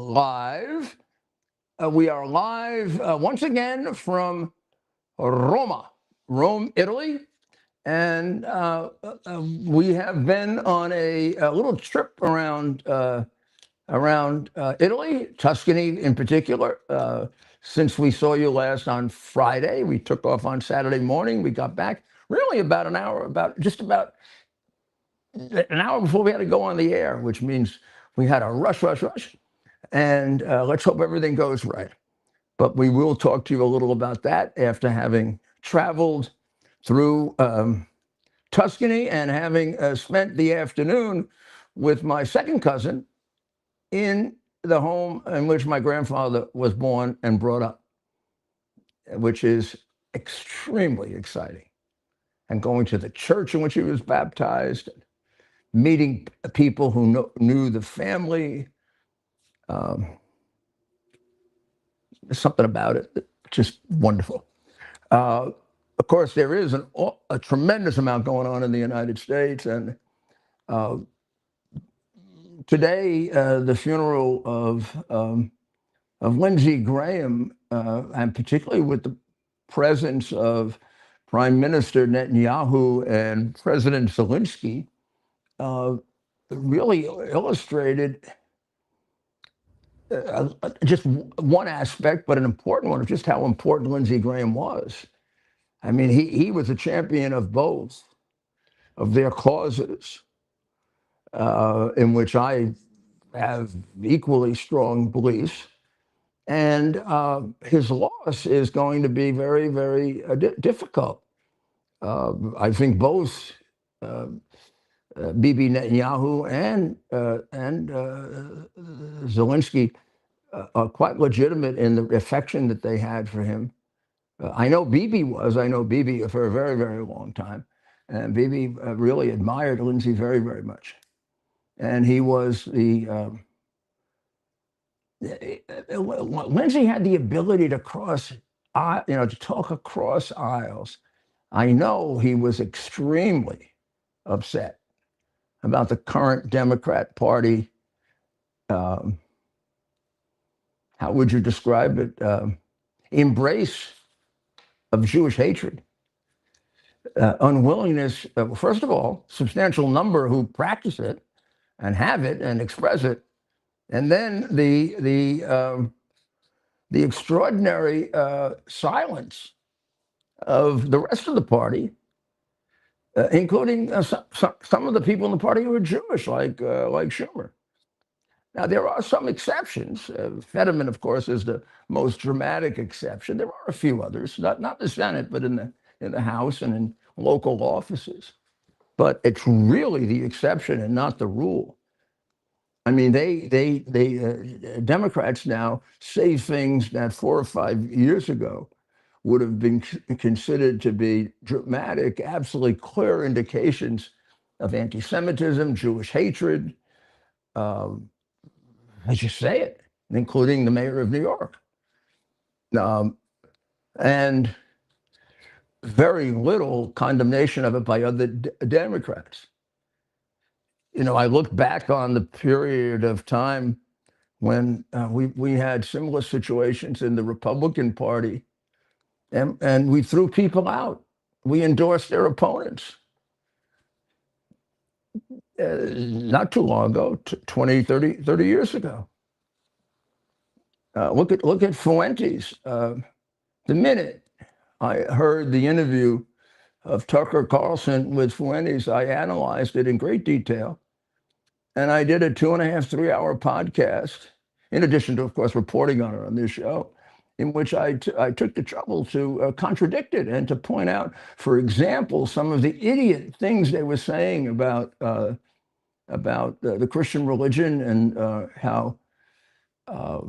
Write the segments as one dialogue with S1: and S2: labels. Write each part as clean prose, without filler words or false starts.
S1: live. We are live once again from Rome, Italy. And we have been on a little trip around Italy, Tuscany in particular. Since we saw you last on Friday, we took off on Saturday morning. We got back really about an hour, just about an hour before we had to go on the air, which means we had a rush. And let's hope everything goes right. But we will talk to you a little about that after having traveled through Tuscany and having spent the afternoon with my second cousin in the home in which my grandfather was born and brought up, which is extremely exciting. And going to the church in which he was baptized, meeting people who knew the family. Something about it, just wonderful. Of course, there is a tremendous amount going on in the United States. And today, the funeral of Lindsey Graham, and particularly with the presence of Prime Minister Netanyahu and President Zelenskyy, really illustrated just one aspect, but an important one, of just how important Lindsey Graham was. I mean, he was a champion of both of their causes, in which I have equally strong beliefs. And his loss is going to be very, very difficult. I think both Bibi Netanyahu and Zelenskyy are quite legitimate in the affection that they had for him. I know Bibi for a very, very long time. And Bibi really admired Lindsey very, very much. And he was Lindsey had the ability to to talk across aisles. I know he was extremely upset about the current Democrat Party. How would you describe it? Embrace of Jewish hatred, unwillingness, first of all, substantial number who practice it and have it and express it, and then the extraordinary silence of the rest of the party, including some of the people in the party who are Jewish, like Schumer. Now, there are some exceptions. Fetterman, of course, is the most dramatic exception. There are a few others, not the Senate, but in the House and in local offices. But it's really the exception and not the rule. I mean, Democrats now say things that 4 or 5 years ago would have been considered to be dramatic, absolutely clear indications of anti-Semitism, Jewish hatred. I just say it, including the mayor of New York. And very little condemnation of it by other Democrats. You know, I look back on the period of time when we had similar situations in the Republican Party, and we threw people out. We endorsed their opponents. Not too long ago, 20, 30 years ago. Look at Fuentes. The minute I heard the interview of Tucker Carlson with Fuentes, I analyzed it in great detail. And I did a 2.5, 3-hour podcast, in addition to, of course, reporting on it on this show, in which I took the trouble to contradict it and to point out, for example, some of the idiot things they were saying about the Christian religion and how, I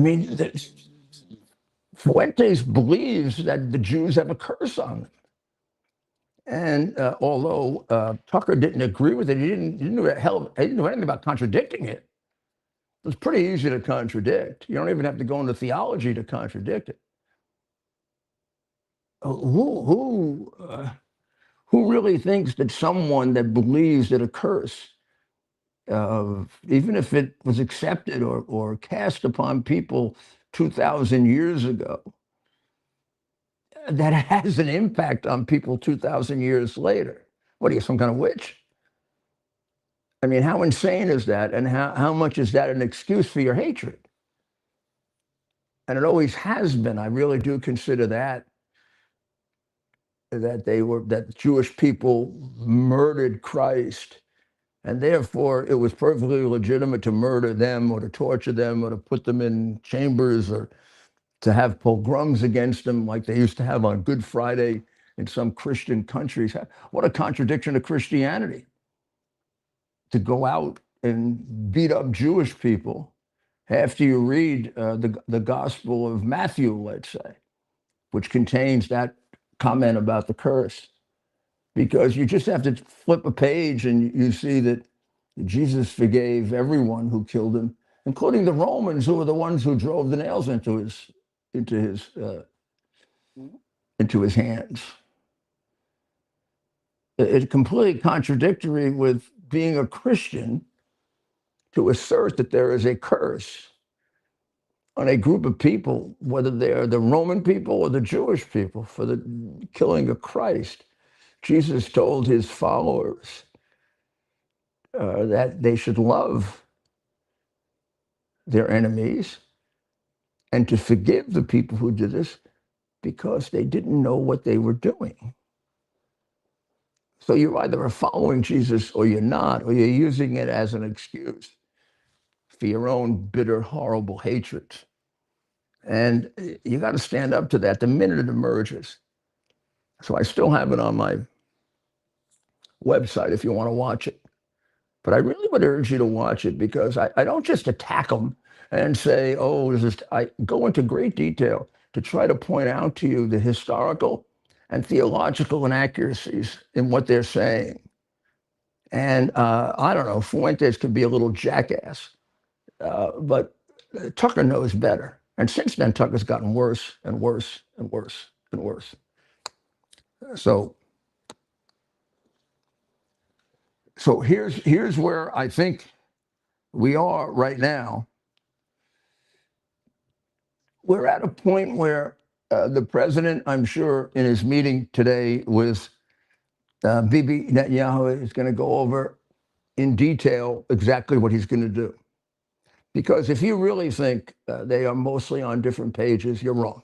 S1: mean, Fuentes believes that the Jews have a curse on them. And although Tucker didn't agree with it, he didn't know anything about contradicting it. It was pretty easy to contradict. You don't even have to go into theology to contradict it. Who really thinks that someone that believes that a curse even if it was accepted or cast upon people 2,000 years ago, that has an impact on people 2,000 years later. What are you, some kind of witch? I mean, how insane is that? And how much is that an excuse for your hatred? And it always has been. I really do consider that that Jewish people murdered Christ, and therefore it was perfectly legitimate to murder them or to torture them or to put them in chambers or to have pogroms against them like they used to have on Good Friday in some Christian countries. What a contradiction to Christianity, to go out and beat up Jewish people after you read the Gospel of Matthew, let's say, which contains that comment about the curse. Because you just have to flip a page and you see that Jesus forgave everyone who killed him, including the Romans, who were the ones who drove the nails into his hands. It's completely contradictory with being a Christian to assert that there is a curse on a group of people, whether they're the Roman people or the Jewish people, for the killing of Christ. Jesus told his followers that they should love their enemies and to forgive the people who did this because they didn't know what they were doing. So you either are following Jesus or you're not, or you're using it as an excuse for your own bitter, horrible hatred. And you got to stand up to that the minute it emerges. So I still have it on my website if you want to watch it. But I really would urge you to watch it because I don't just attack them and say, oh, I go into great detail to try to point out to you the historical and theological inaccuracies in what they're saying. And I don't know, Fuentes could be a little jackass, but Tucker knows better. And since then, Tucker's gotten worse and worse and worse and worse. So here's where I think we are right now. We're at a point where the president, I'm sure, in his meeting today with Bibi Netanyahu, is going to go over in detail exactly what he's going to do. Because if you really think they are mostly on different pages, you're wrong.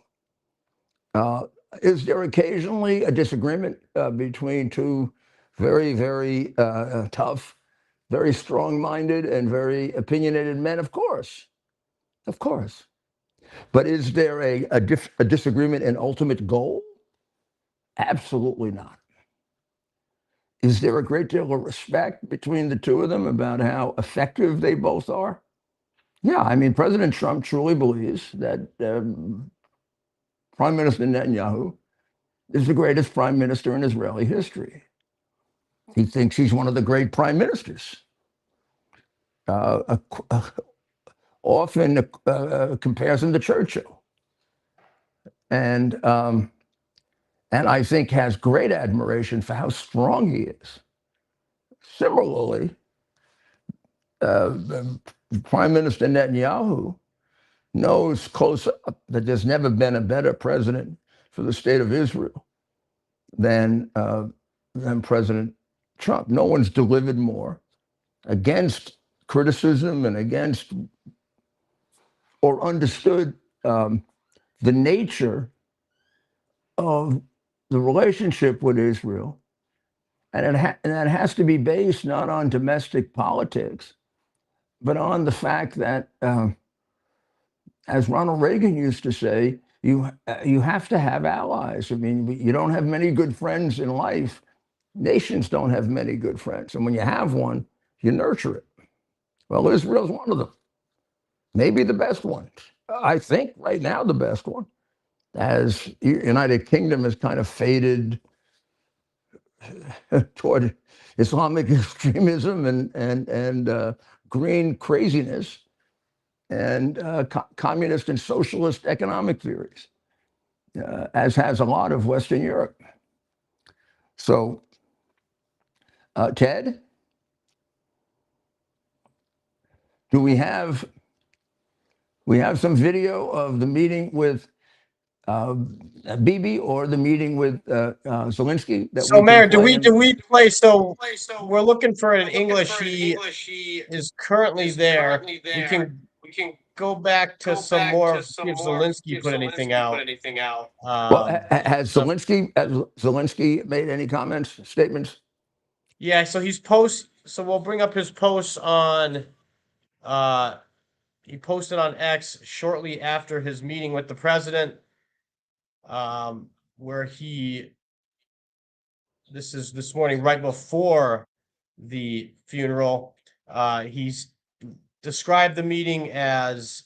S1: Is there occasionally a disagreement between two very, very tough, very strong-minded, and very opinionated men? Of course. Of course. But is there a disagreement in ultimate goal? Absolutely not. Is there a great deal of respect between the two of them about how effective they both are? Yeah, I mean, President Trump truly believes that Prime Minister Netanyahu is the greatest prime minister in Israeli history. He thinks he's one of the great prime ministers. Often compares him to Churchill. And I think has great admiration for how strong he is. Similarly, Prime Minister Netanyahu knows close up that there's never been a better president for the state of Israel than President Trump. No one's delivered more against criticism and against or understood the nature of the relationship with Israel. And that has to be based not on domestic politics, but on the fact that, as Ronald Reagan used to say, you have to have allies. I mean, you don't have many good friends in life. Nations don't have many good friends. And when you have one, you nurture it. Well, Israel's one of them. Maybe the best one. I think right now the best one. As United Kingdom has kind of faded toward Islamic extremism and green craziness and communist and socialist economic theories, as has a lot of Western Europe. So, Ted? Do we have some video of the meeting with Bibi or the meeting with Zelensky that
S2: So,
S1: we can
S2: Mayor, do
S1: play?
S2: we play? So we're looking for it in English. He is currently there. We can go back to some more. See if Zelensky put anything out.
S1: Well, has
S2: So
S1: Zelensky made any comments, statements?
S2: yeah, so he's post. So we'll bring up his post on. Uh, he posted on X shortly after his meeting with the president, where he. This is this morning, right before the funeral. He's described the meeting as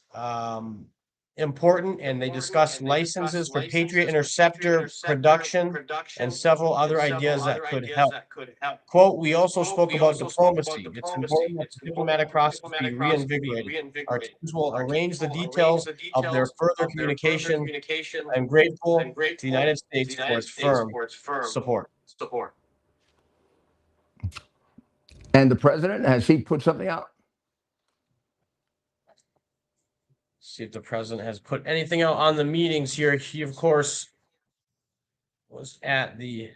S2: important, and they discussed licenses for Patriot Interceptor production and several other ideas that could help. Quote, we also spoke about diplomacy. It's important that the diplomatic process be reinvigorated. Our teams will arrange the details of their further communication. I'm grateful to the United States for its firm support.
S1: And the president, has he put something out?
S2: See if the president has put anything out on the meetings here. He, of course, was at the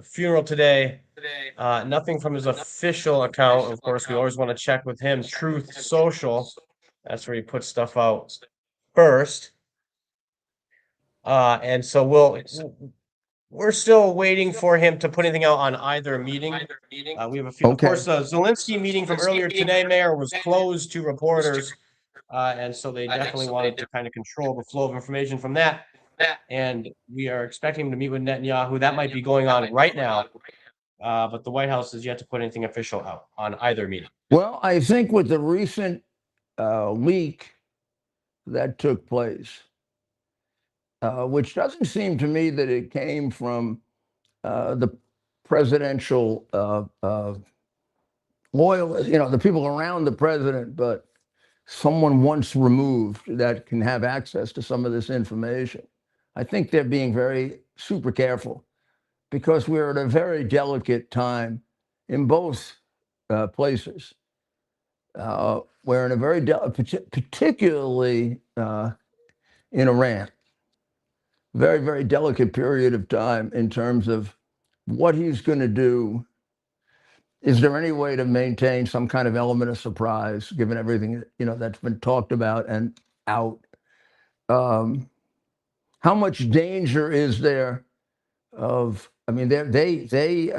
S2: funeral today. Nothing from his official account. Of course, we always want to check with him. Truth Social. That's where he puts stuff out first. And so we're still waiting for him to put anything out on either meeting. We have a few. Of course, the Zelensky meeting from earlier today, Mayor, was closed to reporters. And so they definitely wanted to kind of control the flow of information from that. And we are expecting him to meet with Netanyahu. That might be going on right now. But the White House has yet to put anything official out on either meeting.
S1: Well, I think with the recent leak that took place, which doesn't seem to me that it came from the presidential loyalists, the people around the president, but someone once removed that can have access to some of this information. I think they're being very super careful because we're at a very delicate time in both places. We're in a very particularly in Iran, very, very delicate period of time in terms of what he's going to do. Is there any way to maintain some kind of element of surprise, given everything that's been talked about and out? How much danger is there of? I mean, they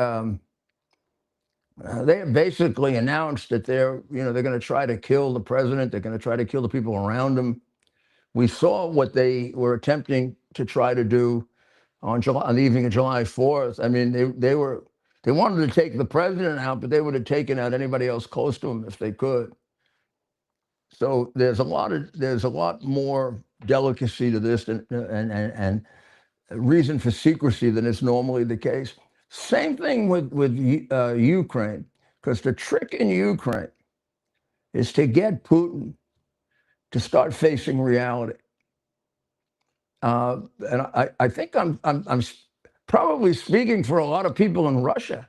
S1: have basically announced that they're going to try to kill the president. They're going to try to kill the people around him. We saw what they were attempting to try to do on the evening of July 4th. I mean, they wanted to take the president out, but they would have taken out anybody else close to him if they could. So there's a lot more delicacy to this and reason for secrecy than is normally the case. Same thing with Ukraine, because the trick in Ukraine is to get Putin to start facing reality. And I think I'm probably speaking for a lot of people in Russia,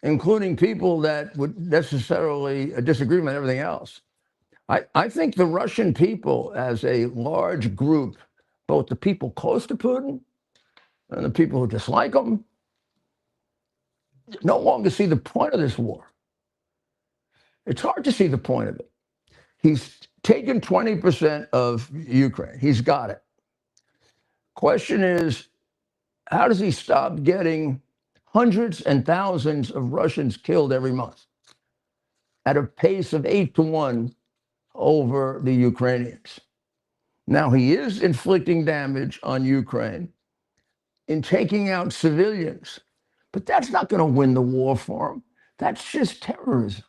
S1: including people that would necessarily disagree with everything else. I think the Russian people as a large group, both the people close to Putin and the people who dislike him, no longer see the point of this war. It's hard to see the point of it. He's taken 20% of Ukraine. He's got it. Question is, how does he stop getting hundreds and thousands of Russians killed every month at a pace of 8-1 over the Ukrainians? Now, he is inflicting damage on Ukraine in taking out civilians, but that's not going to win the war for him. That's just terrorism.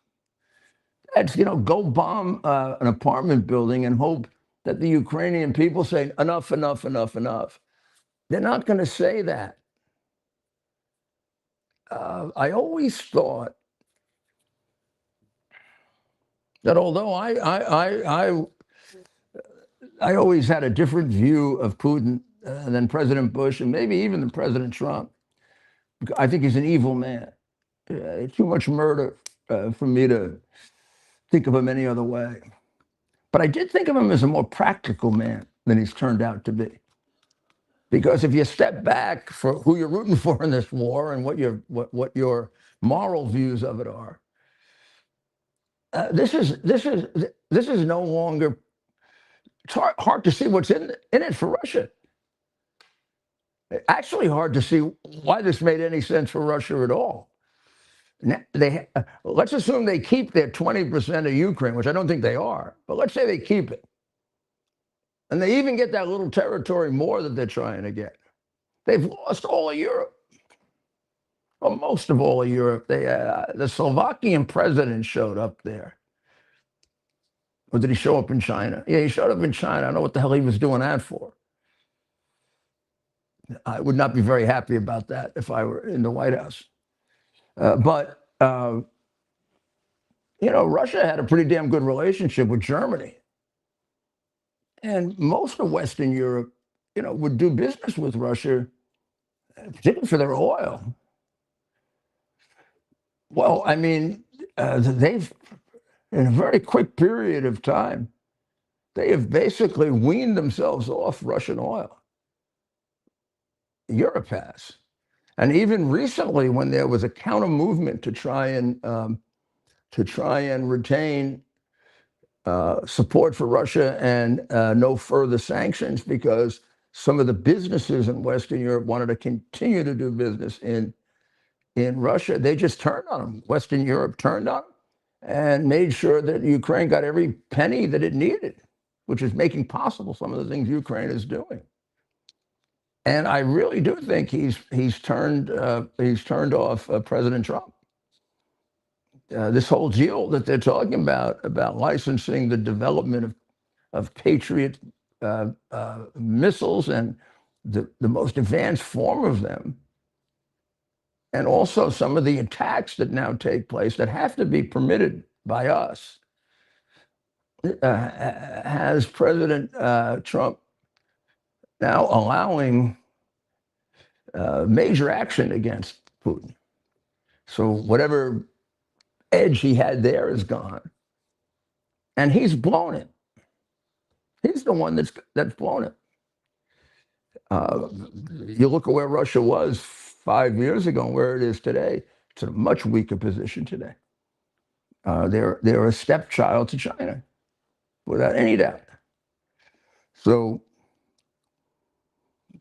S1: That's, go bomb an apartment building and hope that the Ukrainian people say, enough, enough, enough, enough. They're not going to say that. I always thought that although I always had a different view of Putin than President Bush and maybe even than President Trump, I think he's an evil man. Too much murder, for me to think of him any other way. But I did think of him as a more practical man than he's turned out to be. Because if you step back for who you're rooting for in this war and what your moral views of it are, this is no longer. It's hard to see what's in it for Russia. Actually, hard to see why this made any sense for Russia at all. Let's assume they keep their 20% of Ukraine, which I don't think they are, but let's say they keep it, and they even get that little territory more that they're trying to get. They've lost all of Europe, or most of all of Europe. The Slovakian president showed up there. Or did he show up in China? Yeah, he showed up in China. I don't know what the hell he was doing that for. I would not be very happy about that if I were in the White House. But Russia had a pretty damn good relationship with Germany. And most of Western Europe, would do business with Russia, particularly for their oil. Well, I mean, they've, in a very quick period of time, they have basically weaned themselves off Russian oil. Europe has. And even recently, when there was a counter movement to try and retain support for Russia and no further sanctions, because some of the businesses in Western Europe wanted to continue to do business in Russia, they just turned on them. Western Europe turned on them and made sure that Ukraine got every penny that it needed, which is making possible some of the things Ukraine is doing. And I really do think he's turned off President Trump. This whole deal that they're talking about licensing the development of Patriot missiles and the most advanced form of them, and also some of the attacks that now take place that have to be permitted by us, has President Trump now allowing major action against Putin. So whatever edge he had there is gone, and he's blown it. He's the one that's blown it. You look at where Russia was 5 years ago and where it is today. It's in a much weaker position today. They're a stepchild to China, without any doubt. So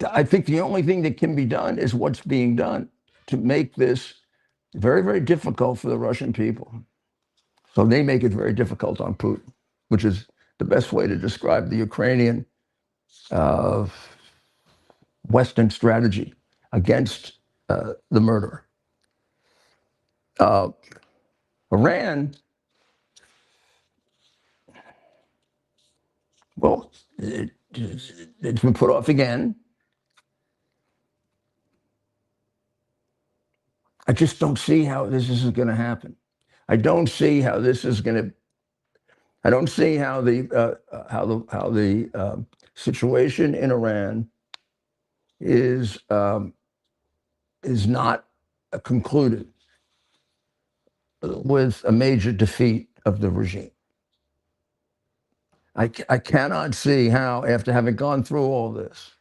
S1: I think the only thing that can be done is what's being done to make this very, very difficult for the Russian people. So they make it very difficult on Putin, which is the best way to describe the Ukrainian Western strategy against the murderer. Iran, well, it's been put off again. I just don't see how this is going to happen. I don't see how this is going to. I don't see how the situation in Iran is not concluded with a major defeat of the regime. I cannot see how, after having gone through all this,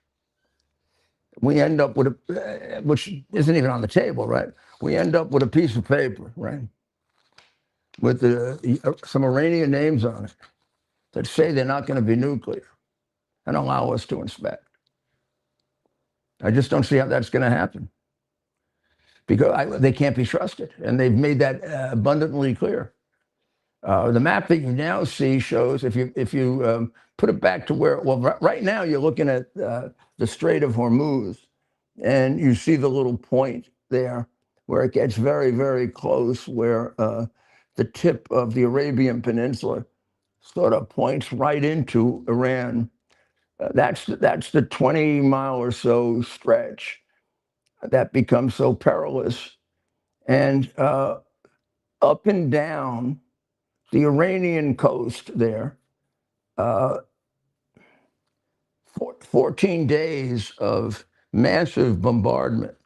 S1: we end up with which isn't even on the table, right? We end up with a piece of paper, right, with some Iranian names on it that say they're not going to be nuclear and allow us to inspect. I just don't see how that's going to happen, because they can't be trusted, and they've made that abundantly clear. The map that you now see shows, if you put it back to where, well, right now you're looking at the Strait of Hormuz, and you see the little point there where it gets very, very close, where the tip of the Arabian Peninsula sort of points right into Iran. That's the 20-mile or so stretch that becomes so perilous, and up and down the Iranian coast there, 14 days of massive bombardment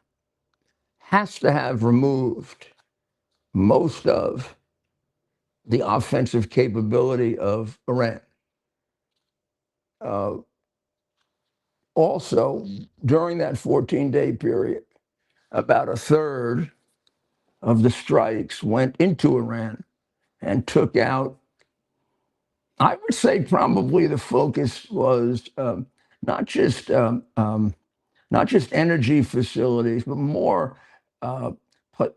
S1: has to have removed most of the offensive capability of Iran. Also, during that 14-day period, about a third of the strikes went into Iran and took out, I would say probably the focus was not just energy facilities, but more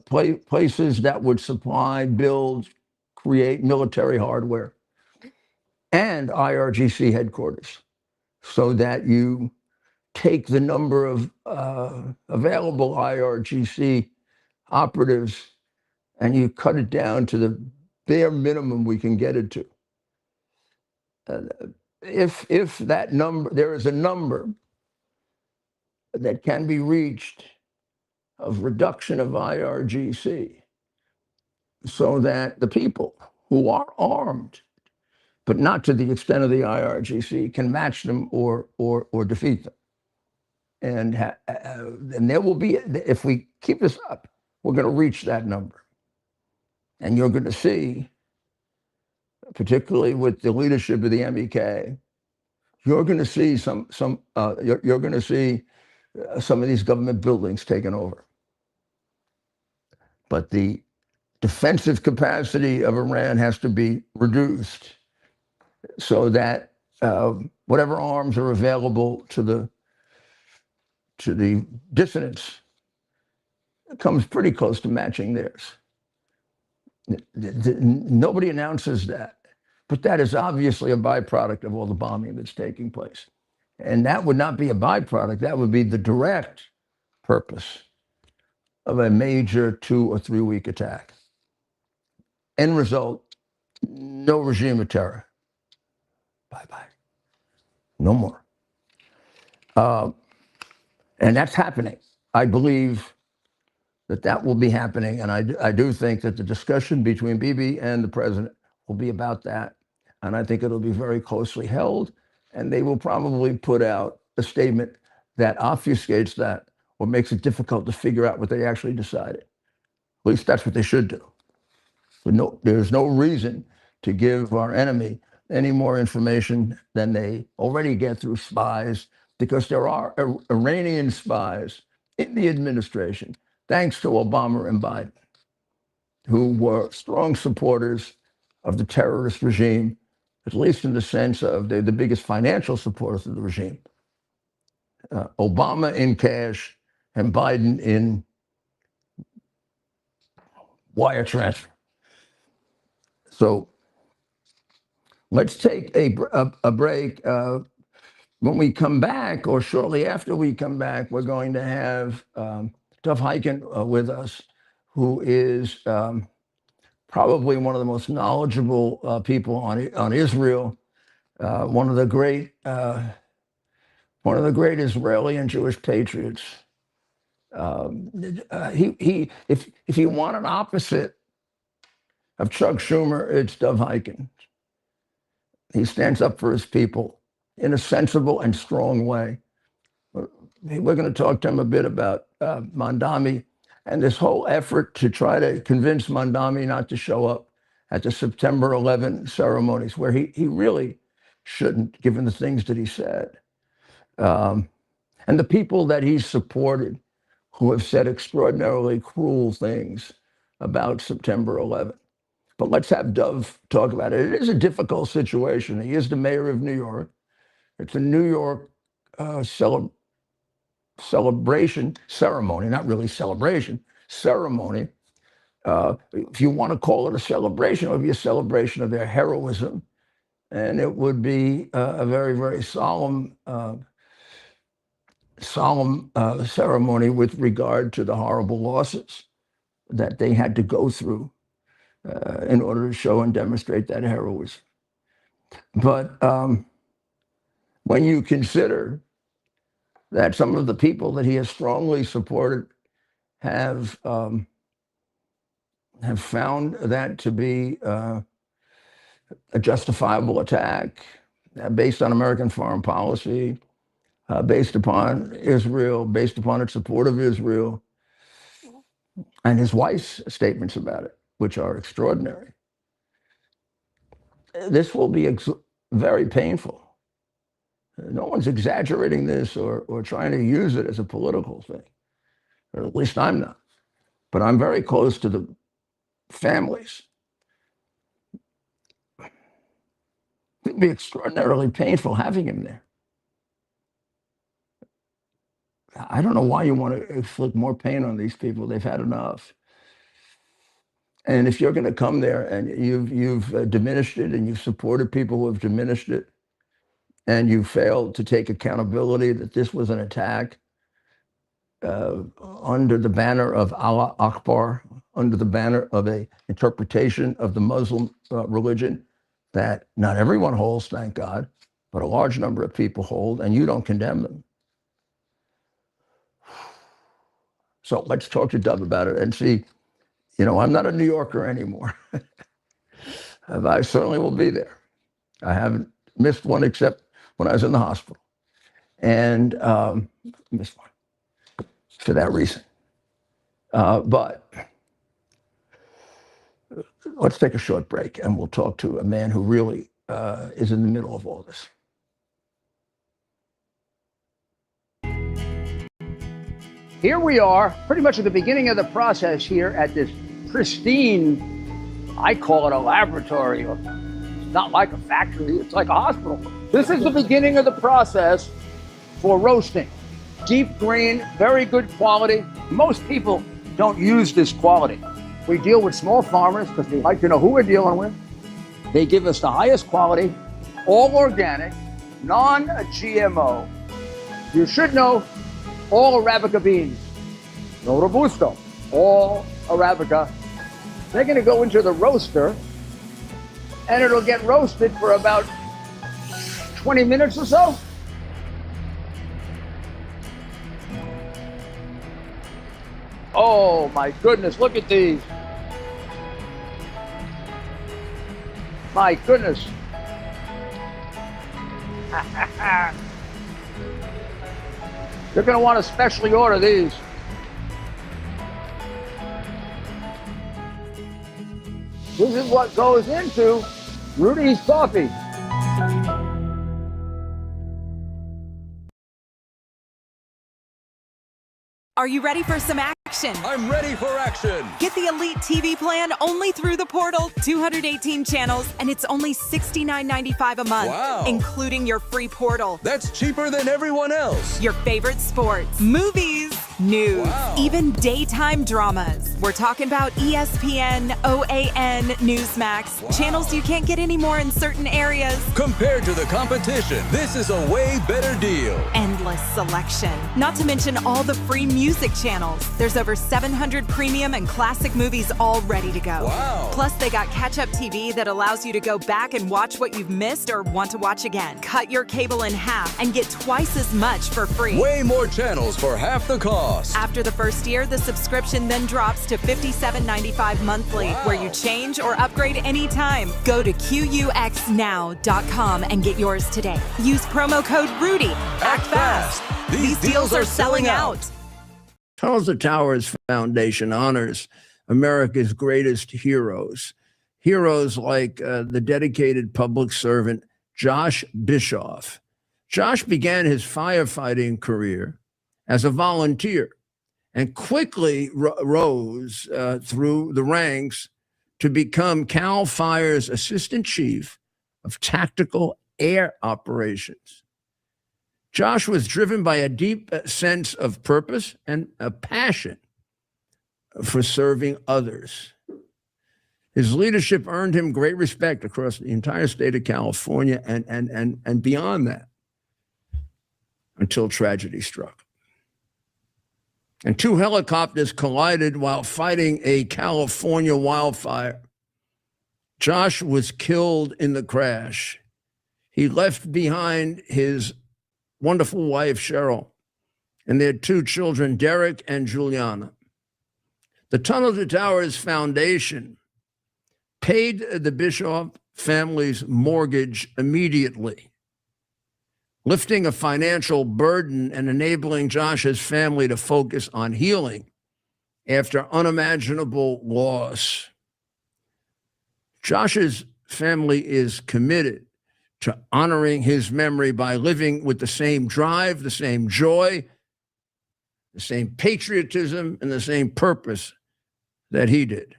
S1: places that would supply, build, create military hardware, and IRGC headquarters, so that you take the number of available IRGC operatives and you cut it down to the bare minimum we can get it to. If that number, there is a number that can be reached of reduction of IRGC, so that the people who are armed, but not to the extent of the IRGC, can match them or defeat them. And there will be, if we keep this up, we're going to reach that number. And you're going to see, particularly with the leadership of the MEK, you're going to see some of these government buildings taken over. But the defensive capacity of Iran has to be reduced, so that whatever arms are available to the dissidents comes pretty close to matching theirs. Nobody announces that, but that is obviously a byproduct of all the bombing that's taking place. And that would not be a byproduct, that would be the direct purpose of a major 2 or 3 week attack. End result, no regime of terror. Bye-bye. No more. And that's happening. I believe that will be happening. And I do think that the discussion between Bibi and the president will be about that. And I think it'll be very closely held. And they will probably put out a statement that obfuscates that or makes it difficult to figure out what they actually decided. At least that's what they should do. But there's no reason to give our enemy any more information than they already get through spies, because there are Iranian spies in the administration, thanks to Obama and Biden, who were strong supporters of the terrorist regime, at least in the sense of they're the biggest financial supporters of the regime. Obama in cash and Biden in wire transfer. So let's take a break. When we come back, or shortly after we come back, we're going to have Dov Hikind with us, who is probably one of the most knowledgeable people on Israel, one of the great Israeli and Jewish patriots. If you want an opposite of Chuck Schumer, it's Dov Hikind. He stands up for his people in a sensible and strong way. We're going to talk to him a bit about Mandami and this whole effort to try to convince Mandami not to show up at the September 11 ceremonies, where he really shouldn't, given the things that he said. And the people that he's supported, who have said extraordinarily cruel things about September 11. But let's have Dov talk about it. It is a difficult situation. He is the mayor of New York. It's a New York celebration ceremony, not really celebration, ceremony. If you want to call it a celebration, it would be a celebration of their heroism. And it would be a very, very solemn ceremony with regard to the horrible losses that they had to go through in order to show and demonstrate that heroism. But when you consider that some of the people that he has strongly supported have found that to be a justifiable attack based on American foreign policy, based upon Israel, based upon its support of Israel, and his wife's statements about it, which are extraordinary. this will be very painful. No one's exaggerating this or trying to use it as a political thing, or at least I'm not. But I'm very close to the families. It'd be extraordinarily painful having him there. I don't know why you want to inflict more pain on these people. They've had enough. And if you're going to come there and you've diminished it, and you've supported people who have diminished it, and you failed to take accountability that this was an attack under the banner of Allah Akbar, under the banner of an interpretation of the Muslim religion that not everyone holds, thank God, but a large number of people hold, and you don't condemn them. So let's talk to Dov about it and see. I'm not a New Yorker anymore. I certainly will be there. I haven't missed one except when I was in the hospital. And missed one for that reason. But let's take a short break and we'll talk to a man who really is in the middle of all this.
S3: Here we are, pretty much at the beginning of the process here at this pristine, I call it a laboratory. It's not like a factory, it's like a hospital. This is the beginning of the process for roasting. Deep grain, very good quality. Most people don't use this quality. We deal with small farmers because we like to know who we're dealing with. They give us the highest quality, all organic, non-GMO. You should know all Arabica beans, no Robusto, all Arabica. They're going to go into the roaster and it'll get roasted for about 20 minutes or so. Oh my goodness, look at these. My goodness. You're going to want to specially order these. This is what goes into Rudy's coffee.
S4: Are you ready for some action?
S5: I'm ready for action.
S4: Get the Elite TV plan only through the portal. 218 channels, and it's only $69.95 a month,
S5: Wow.
S4: including your free portal.
S5: That's cheaper than everyone else.
S4: Your favorite sports, movies, news,
S5: Wow.
S4: even daytime dramas. We're talking about ESPN, OAN, Newsmax,
S5: Wow.
S4: channels you can't get anymore in certain areas.
S5: Compared to the competition, this is a way better deal.
S4: Endless selection. Not to mention all the free music channels. There's over 700 premium and classic movies all ready to go.
S5: Wow.
S4: Plus, they got catch-up TV that allows you to go back and watch what you've missed or want to watch again. Cut your cable in half and get twice as much for free.
S5: Way more channels for half the cost.
S4: After the first year, the subscription then drops to $57.95 monthly,
S5: Wow.
S4: where you change or upgrade anytime. Go to QUXNow.com and get yours today. Use promo code RUDY. Act fast. These deals are selling out.
S1: Tunnels to Towers Foundation honors America's greatest heroes. Heroes like the dedicated public servant Josh Bischoff. Josh began his firefighting career as a volunteer and quickly rose through the ranks to become CAL FIRE's Assistant Chief of Tactical Air Operations. Josh was driven by a deep sense of purpose and a passion for serving others. His leadership earned him great respect across the entire state of California and beyond that, until tragedy struck. And two helicopters collided while fighting a California wildfire. Josh was killed in the crash. He left behind his wonderful wife, Cheryl, and their two children, Derek and Juliana. The Tunnel to Towers Foundation paid the Bischoff family's mortgage immediately, lifting a financial burden and enabling Josh's family to focus on healing after unimaginable loss. Josh's family is committed to honoring his memory by living with the same drive, the same joy, the same patriotism, and the same purpose that he did.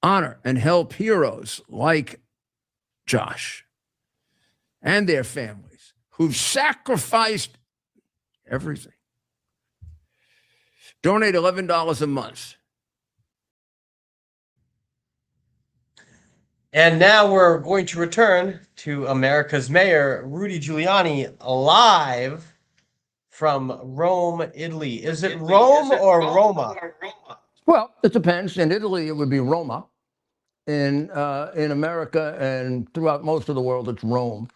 S1: Honor and help heroes like Josh and their families who've sacrificed everything. Donate $11 a month.
S2: And now we're going to return to America's Mayor, Rudy Giuliani, live from Rome, Italy. Is it Rome or Roma?
S1: Well, it depends. In Italy, it would be Roma. In America and throughout most of the world, it's Rome.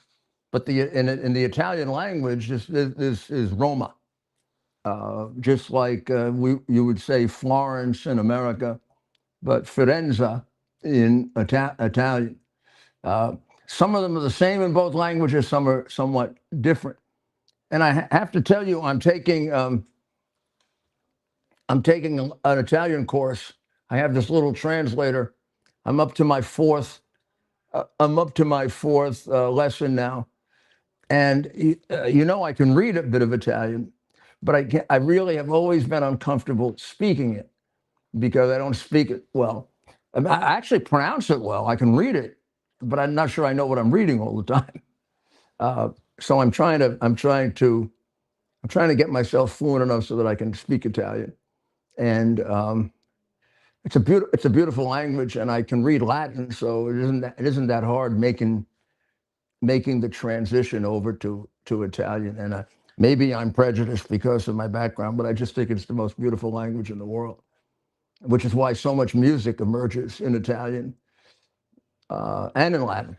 S1: But in the Italian language, this is Roma. Just like you would say Florence in America, but Firenze in Italian. Some of them are the same in both languages. Some are somewhat different. And I have to tell you, I'm taking an Italian course. I have this little translator. I'm up to my fourth lesson now, and I can read a bit of Italian, but I really have always been uncomfortable speaking it because I don't speak it well. I actually pronounce it well. I can read it, but I'm not sure I know what I'm reading all the time. So I'm trying to get myself fluent enough so that I can speak Italian, and it's a beautiful language, and I can read Latin, so it isn't that hard making the transition over to Italian. And maybe I'm prejudiced because of my background, but I just think it's the most beautiful language in the world, which is why so much music emerges in Italian and in Latin.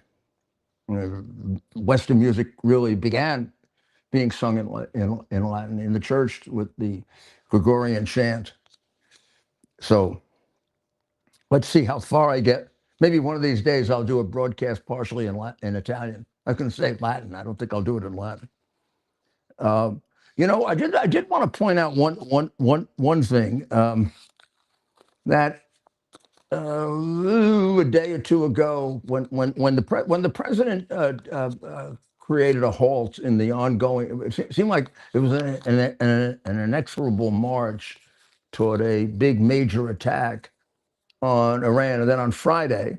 S1: Western music really began being sung in Latin in the church with the Gregorian chant. So let's see how far I get. Maybe one of these days I'll do a broadcast partially in Italian. I can say Latin. I don't think I'll do it in Latin. I did want to point out one thing that a day or two ago, when the president created a halt in the ongoing, it seemed like it was an inexorable march toward a big major attack on Iran. And then on Friday,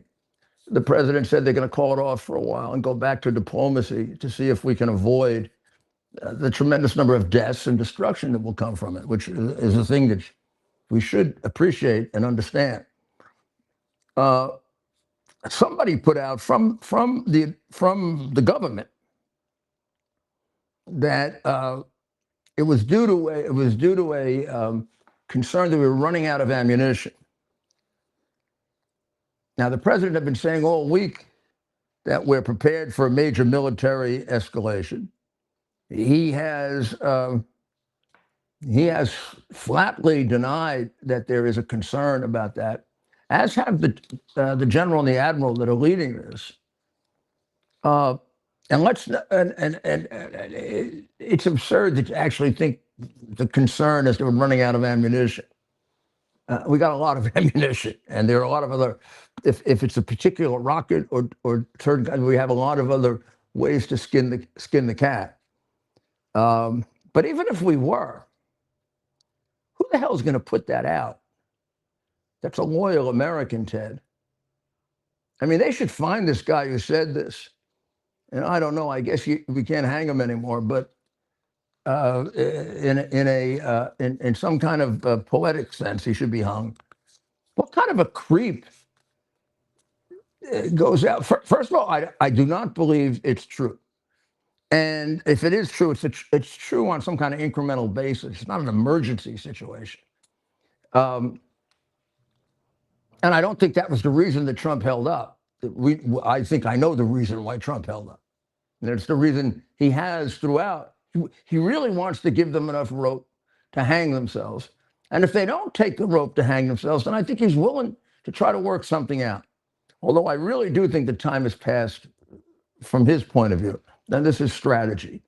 S1: the president said they're going to call it off for a while and go back to diplomacy to see if we can avoid the tremendous number of deaths and destruction that will come from it, which is a thing that we should appreciate and understand. Somebody put out from the government that it was due to a concern that we were running out of ammunition. Now, the president had been saying all week that we're prepared for a major military escalation. He has flatly denied that there is a concern about that, as have the general and the admiral that are leading this. And it's absurd to actually think the concern is that we're running out of ammunition. We got a lot of ammunition, and there are a lot of other. If it's a particular rocket or certain gun, we have a lot of other ways to skin the cat. But even if we were, who the hell is going to put that out? That's a loyal American, Ted. I mean, they should find this guy who said this. And I don't know. I guess we can't hang him anymore. But in some kind of poetic sense, he should be hung. What kind of a creep goes out? First of all, I do not believe it's true. And if it is true, it's true on some kind of incremental basis. It's not an emergency situation. And I don't think that was the reason that Trump held up. I think I know the reason why Trump held up. And it's the reason he has throughout. He really wants to give them enough rope to hang themselves. And if they don't take the rope to hang themselves, then I think he's willing to try to work something out. Although I really do think the time has passed from his point of view. Then this is strategy.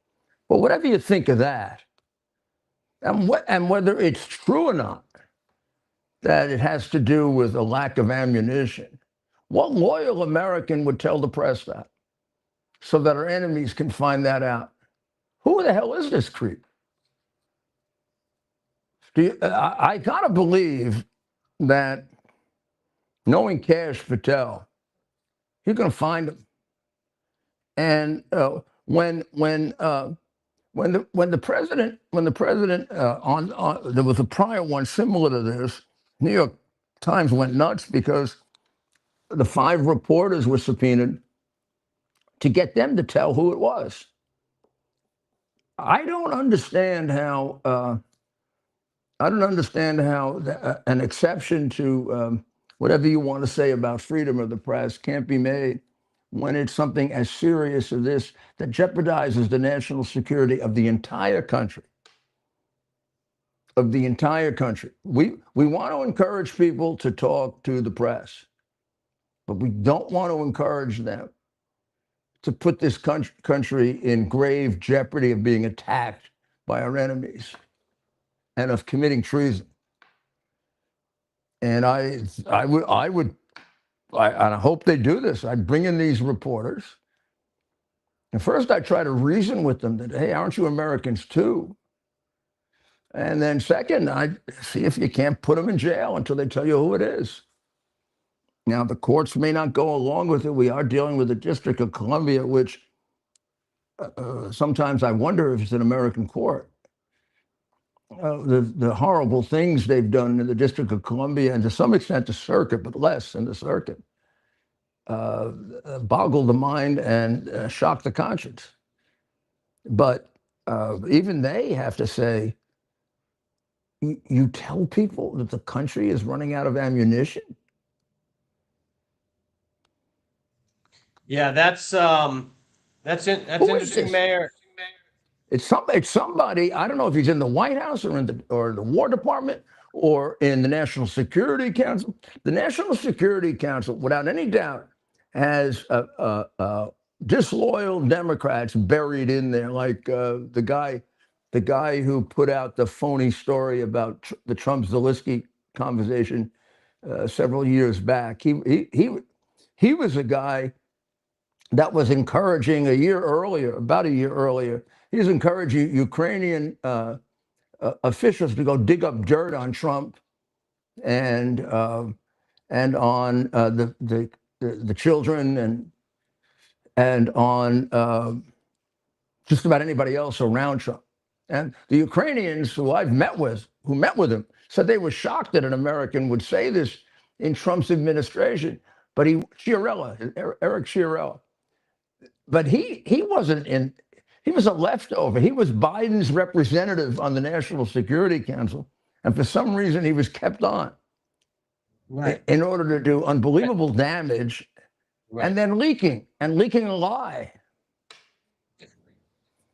S1: But whatever you think of that, and whether it's true or not, that it has to do with a lack of ammunition, What loyal American would tell the press that so that our enemies can find that out? Who the hell is this creep? I gotta believe that knowing Cash Patel, you're gonna find him. And when the president there was a prior one similar to this, New York Times went nuts because the 5 reporters were subpoenaed to get them to tell who it was. I don't understand how an exception to whatever you want to say about freedom of the press can't be made when it's something as serious as this that jeopardizes the national security of the entire country. Of the entire country. We want to encourage people to talk to the press, but we don't want to encourage them to put this country in grave jeopardy of being attacked by our enemies and of committing treason. And I hope they do this. I'd bring in these reporters. And first I try to reason with them that, hey, aren't you Americans too? And then second, I see if you can't put them in jail until they tell you who it is. Now, the courts may not go along with it. We are dealing with the District of Columbia, which sometimes I wonder if it's an American court. The horrible things they've done in the District of Columbia, and to some extent the circuit, but less in the circuit, boggle the mind and shock the conscience. But even they have to say, you tell people that the country is running out of ammunition?
S2: Yeah, that's interesting, Mayor.
S1: It's somebody, I don't know if he's in the White House or in the War Department or in the National Security Council. The National Security Council, without any doubt, has disloyal Democrats buried in there, like the guy who put out the phony story about the Trump-Zelenskyy conversation several years back. He was a guy that was encouraging about a year earlier, he was encouraging Ukrainian officials to go dig up dirt on Trump and on the children and on just about anybody else around Trump. And the Ukrainians who met with him, said they were shocked that an American would say this in Trump's administration. But Eric Chiarella, but he wasn't in. He was a leftover. He was Biden's representative on the National Security Council, and for some reason he was kept on, right, in order to do unbelievable damage, right, and then leaking a lie.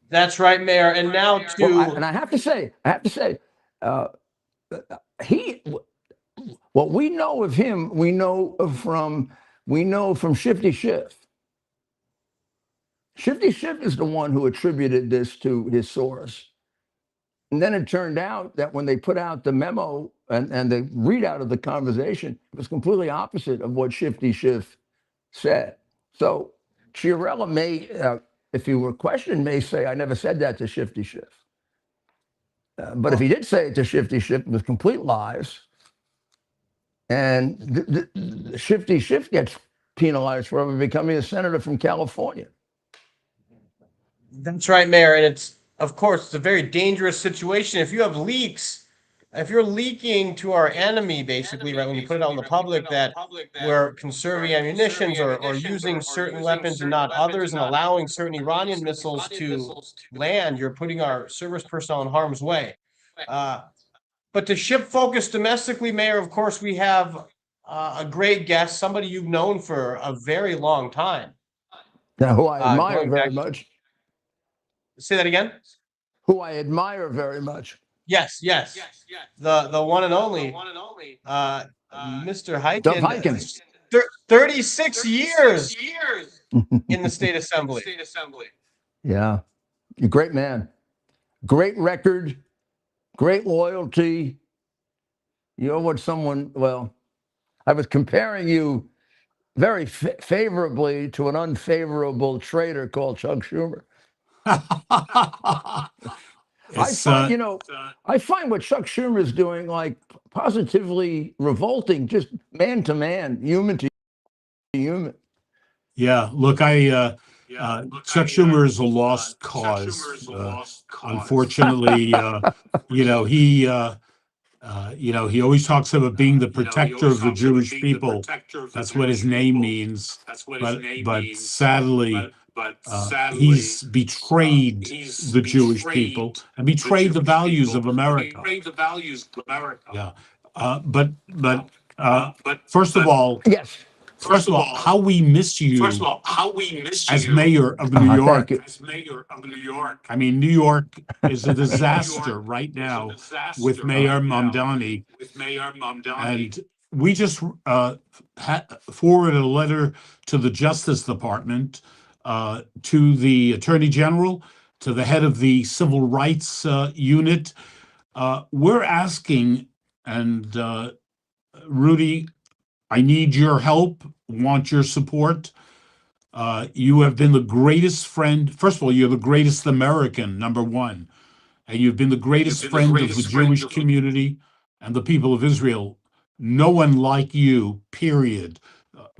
S2: That's right, Mayor. And now
S1: and I have to say, what we know of him, we know from Shifty Schiff. Shifty Schiff is the one who attributed this to his source. And then it turned out that when they put out the memo and the readout of the conversation, it was completely opposite of what Shifty Schiff said. So Chiarella may, if he were questioned, may say, I never said that to Shifty Schiff. But if he did say it to Shifty Schiff, it was complete lies. And the Shifty Schiff gets penalized for ever becoming a senator from California.
S2: That's right, Mayor. And it's, of course, it's a very dangerous situation. If you have leaks, if you're leaking to our enemy, basically, right, when you put it out in the public that we're conserving ammunitions or using certain weapons and not others and allowing certain Iranian missiles to land, you're putting our service personnel in harm's way. But to shift focus domestically, Mayor, of course, we have a great guest, somebody you've known for a very long time.
S1: Now, who I admire very much.
S2: Say that again?
S1: Who I admire very much.
S2: Yes. The one and only, Mr. Hyken.
S1: Doug Hyken.
S2: 36 years in the state assembly.
S1: Yeah, you're a great man. Great record, great loyalty. You're what I was comparing you very favorably to an unfavorable traitor called Chuck Schumer. I find what Chuck Schumer is doing like positively revolting, just man to man, human to human.
S6: Yeah, look, Chuck Schumer is a lost cause. Unfortunately, he always talks about being the protector of the Jewish people. That's what his name means. But sadly, he's betrayed the Jewish people and betrayed the values of America. Yeah, but first of all,
S1: yes.
S6: First of all, how we miss you as mayor of New York. I mean, New York is a disaster right now with Mayor Mamdani. And we just forwarded a letter to the Justice Department, to the Attorney General, to the head of the Civil Rights Unit. We're asking, and Rudy, I need your help, want your support. You have been the greatest friend. First of all, you're the greatest American, number one. And you've been the greatest friend of the Jewish community and the people of Israel. No one like you, period.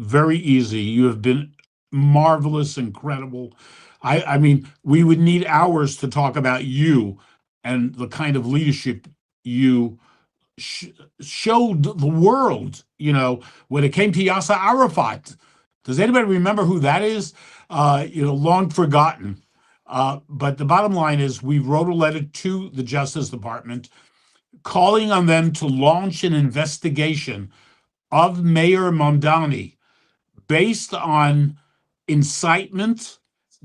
S6: Very easy. You have been marvelous, incredible. I mean, we would need hours to talk about you and the kind of leadership you showed the world, when it came to Yasser Arafat. Does anybody remember who that is? Long forgotten. But the bottom line is we wrote a letter to the Justice Department calling on them to launch an investigation of Mayor Mamdani based on incitement,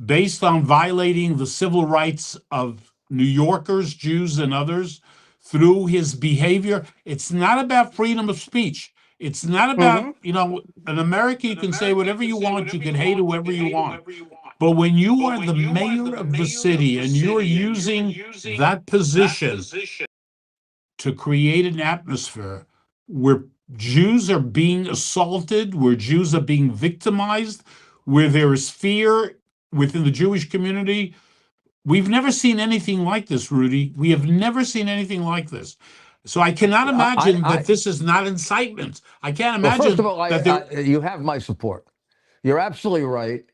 S6: based on violating the civil rights of New Yorkers, Jews, and others, through his behavior. It's not about freedom of speech. It's not about, in America, you can say whatever you want. You can hate whoever you want. But when you are the mayor of the city and you're using that position to create an atmosphere where Jews are being assaulted, where Jews are being victimized, where there is fear within the Jewish community, we've never seen anything like this, Rudy. We have never seen anything like this. So I cannot imagine that this is not incitement. I can't imagine.
S1: Well, first of all, you have my support. You're absolutely right.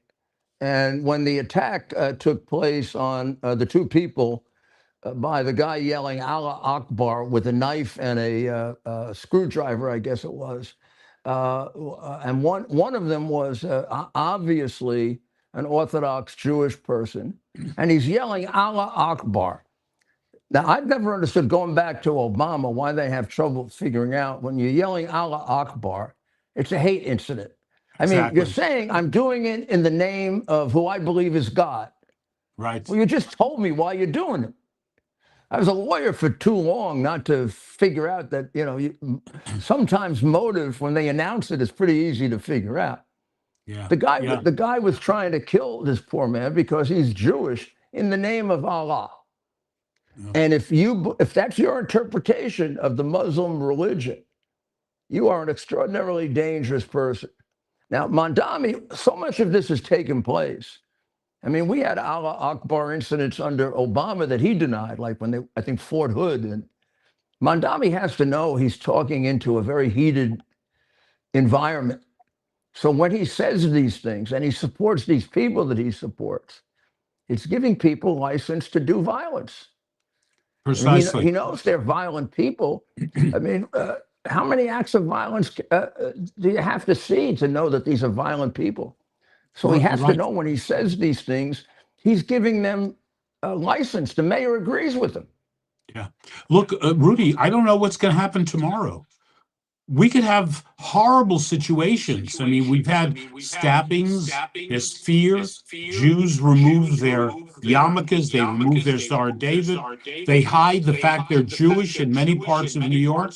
S1: And when the attack took place on the two people by the guy yelling Allah Akbar with a knife and a screwdriver, I guess it was, and one of them was obviously an Orthodox Jewish person, and he's yelling Allah Akbar. Now, I've never understood, going back to Obama, why they have trouble figuring out when you're yelling Allah Akbar, it's a hate incident. I mean, you're saying I'm doing it in the name of who I believe is God.
S6: Right.
S1: Well, you just told me why you're doing it. I was a lawyer for too long not to figure out that, sometimes motive, when they announce it, is pretty easy to figure out.
S6: Yeah.
S1: The guy was trying to kill this poor man because he's Jewish in the name of Allah. Yeah. And if that's your interpretation of the Muslim religion, you are an extraordinarily dangerous person. Now, Mamdani, so much of this has taken place. I mean, we had Allah Akbar incidents under Obama that he denied, like when I think Fort Hood. And Mamdani has to know he's talking into a very heated environment. So when he says these things and he supports these people that he supports, it's giving people license to do violence.
S6: Precisely.
S1: I mean, he knows they're violent people. I mean, how many acts of violence do you have to see to know that these are violent people? So he has to know when he says these things, he's giving them a license. The mayor agrees with him.
S6: Yeah. Look, Rudy, I don't know what's going to happen tomorrow. We could have horrible situations. I mean, we've had stabbings, there's fear. Jews remove their yarmulkes, they remove their Star of David. They hide the fact they're Jewish in many parts of New York.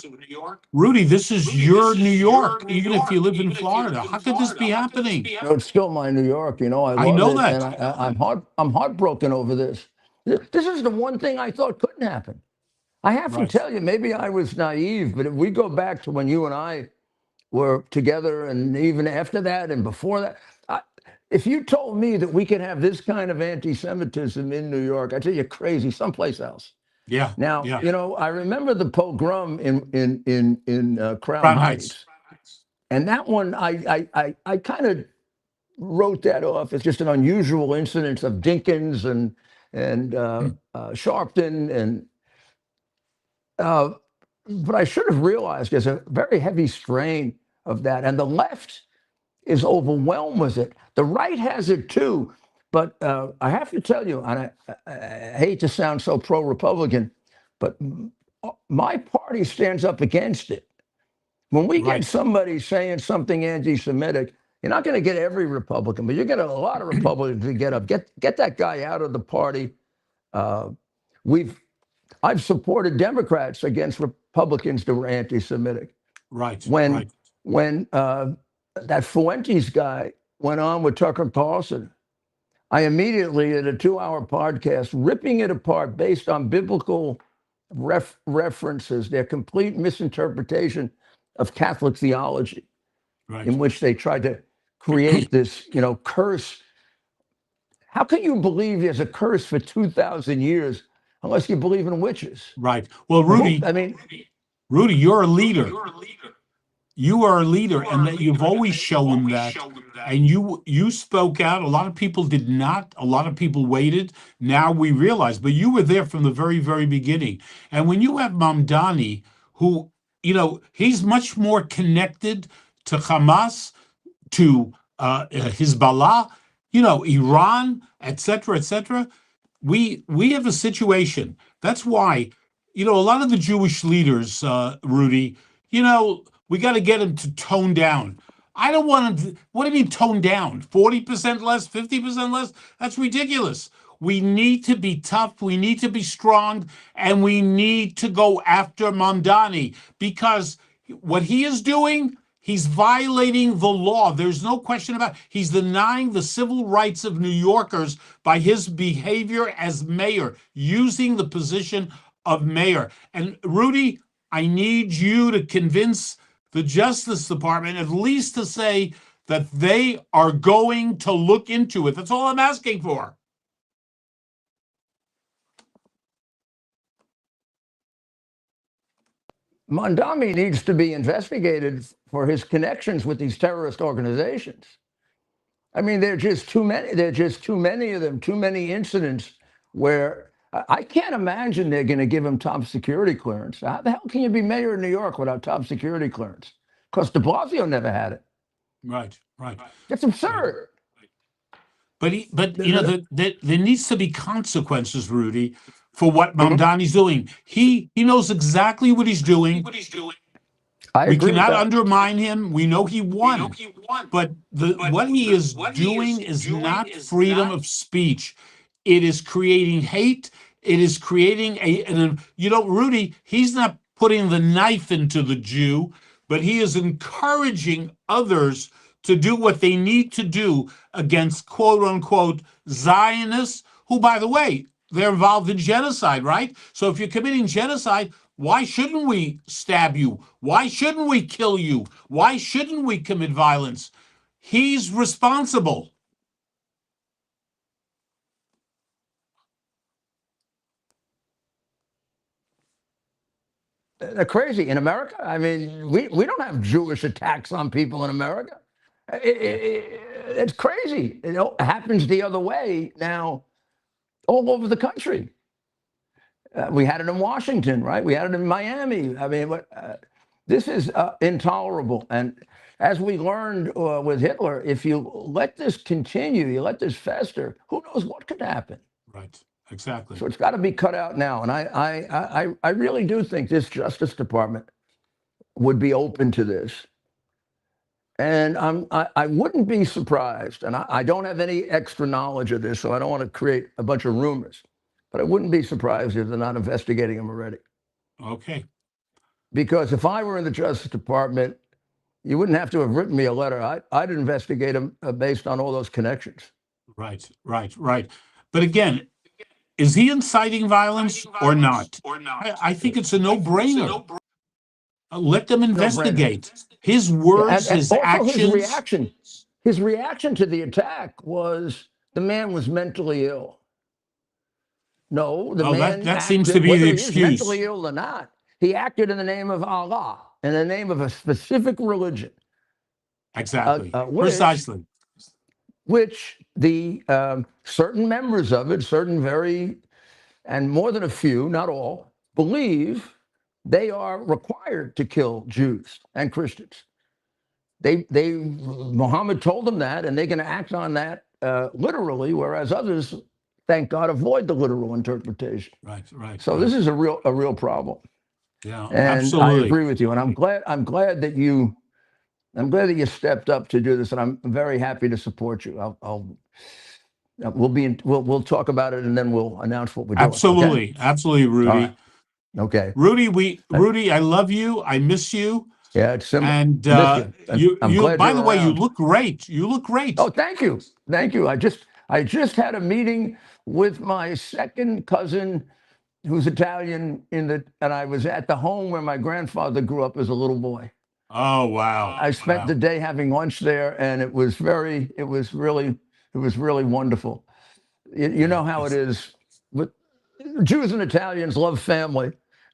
S6: Rudy, this is your New York, even if you live in Florida. How could this be happening?
S1: It's still my New York, I
S6: know
S1: it,
S6: that.
S1: And I'm heartbroken over this. This is the one thing I thought couldn't happen. I have to tell you, maybe I was naive, but if we go back to when you and I were together, and even after that and before that. If you told me that we could have this kind of anti-Semitism in New York, I'd say you're crazy someplace else.
S6: Yeah.
S1: Now,
S6: Yeah.
S1: I remember the pogrom in Crown
S6: Crown
S1: Heights, and that one I kind of wrote that off as just an unusual incident of Dinkins and Sharpton, and but I should have realized there's a very heavy strain of that, and the left is overwhelmed with it. The right has it too, but I have to tell you, and I hate to sound so pro-Republican, but my party stands up against it. When we get somebody saying something anti-Semitic, you're not going to get every Republican, but you get a lot of Republicans to get up. Get that guy out of the party. I've supported Democrats against Republicans that were anti-Semitic.
S6: Right.
S1: When that Fuentes guy went on with Tucker Carlson, I immediately did a 2-hour podcast ripping it apart based on biblical references, their complete misinterpretation of Catholic theology, in which they tried to create this, curse. How can you believe there's a curse for 2,000 years unless you believe in witches?
S6: Right. Well, Rudy, Rudy, you're a leader. You are a leader, and that you've always shown that. And you spoke out. A lot of people did not. A lot of people waited. Now we realize, but you were there from the very, very beginning. And when you have Mamdani, who, he's much more connected to Hamas, to Hezbollah, Iran, et cetera, we have a situation. That's why, a lot of the Jewish leaders, Rudy, we got to get them to tone down. I don't want them to, what do you mean tone down? 40% less, 50% less? That's ridiculous. We need to be tough, we need to be strong, and we need to go after Mamdani, because what he is doing, he's violating the law. There's no question about it. He's denying the civil rights of New Yorkers by his behavior as mayor, using the position of mayor. And Rudy, I need you to convince the Justice Department at least to say that they are going to look into it. That's all I'm asking for.
S1: Mamdani needs to be investigated for his connections with these terrorist organizations. I mean, there are just too many. There are just too many of them. Too many incidents where I can't imagine they're going to give him top security clearance. How the hell can you be mayor of New York without top security clearance? Because de Blasio never had it.
S6: Right.
S1: It's absurd.
S6: But there needs to be consequences, Rudy, for what Mamdani's doing. He knows exactly what he's doing. We cannot undermine him. We know he won. But what he is doing is not freedom of speech. It is creating hate. It is creating Rudy, he's not putting the knife into the Jew, but he is encouraging others to do what they need to do against quote unquote Zionists, who, by the way, they're involved in genocide, right? So if you're committing genocide, why shouldn't we stab you? Why shouldn't we kill you? Why shouldn't we commit violence? He's responsible.
S1: They're crazy. In America, I mean, we don't have Jewish attacks on people in America. It's crazy. It happens the other way now all over the country. We had it in Washington, right? We had it in Miami. I mean, this is intolerable. And as we learned with Hitler, if you let this continue, you let this fester, who knows what could happen?
S6: Right. Exactly.
S1: So it's got to be cut out now. And I really do think this Justice Department would be open to this. And I wouldn't be surprised, and I don't have any extra knowledge of this, so I don't want to create a bunch of rumors, but I wouldn't be surprised if they're not investigating him already.
S6: Okay.
S1: Because if I were in the Justice Department, you wouldn't have to have written me a letter. I'd investigate him based on all those connections.
S6: Right. But again, is he inciting violence or not? I think it's a no-brainer. Let them investigate. His
S1: Yeah,
S6: words,
S1: and
S6: his
S1: also
S6: actions.
S1: his reaction to the attack was the man was mentally ill. No, the
S6: Oh, that
S1: man
S6: that seems to
S1: acted,
S6: be the
S1: whether he is mentally
S6: excuse.
S1: ill or not, he acted in the name of Allah, in the name of a specific religion,
S6: Exactly.
S1: which
S6: Precisely.
S1: the certain members of it, certain very, and more than a few, not all, believe they are required to kill Jews and Christians. Muhammad told them that, and they're going to act on that literally, whereas others, thank God, avoid the literal interpretation.
S6: Right.
S1: So this is a real problem,
S6: Yeah,
S1: and I
S6: absolutely.
S1: agree with you. And I'm glad that you stepped up to do this, and I'm very happy to support you. We'll talk about it, and then we'll announce what we're doing. Okay?
S6: Absolutely, Rudy.
S1: All right. Okay.
S6: Rudy, I love you. I miss you.
S1: Yeah, it's similar.
S6: And
S1: Miss you. I'm
S6: you.
S1: glad
S6: By
S1: you're
S6: the way, you
S1: around.
S6: look great. You look great.
S1: Oh, thank you. I just had a meeting with my second cousin who's Italian and I was at the home where my grandfather grew up as a little boy.
S6: Oh, wow.
S1: I spent the day having lunch there, and it was really wonderful. You know how it is with Jews and Italians love family,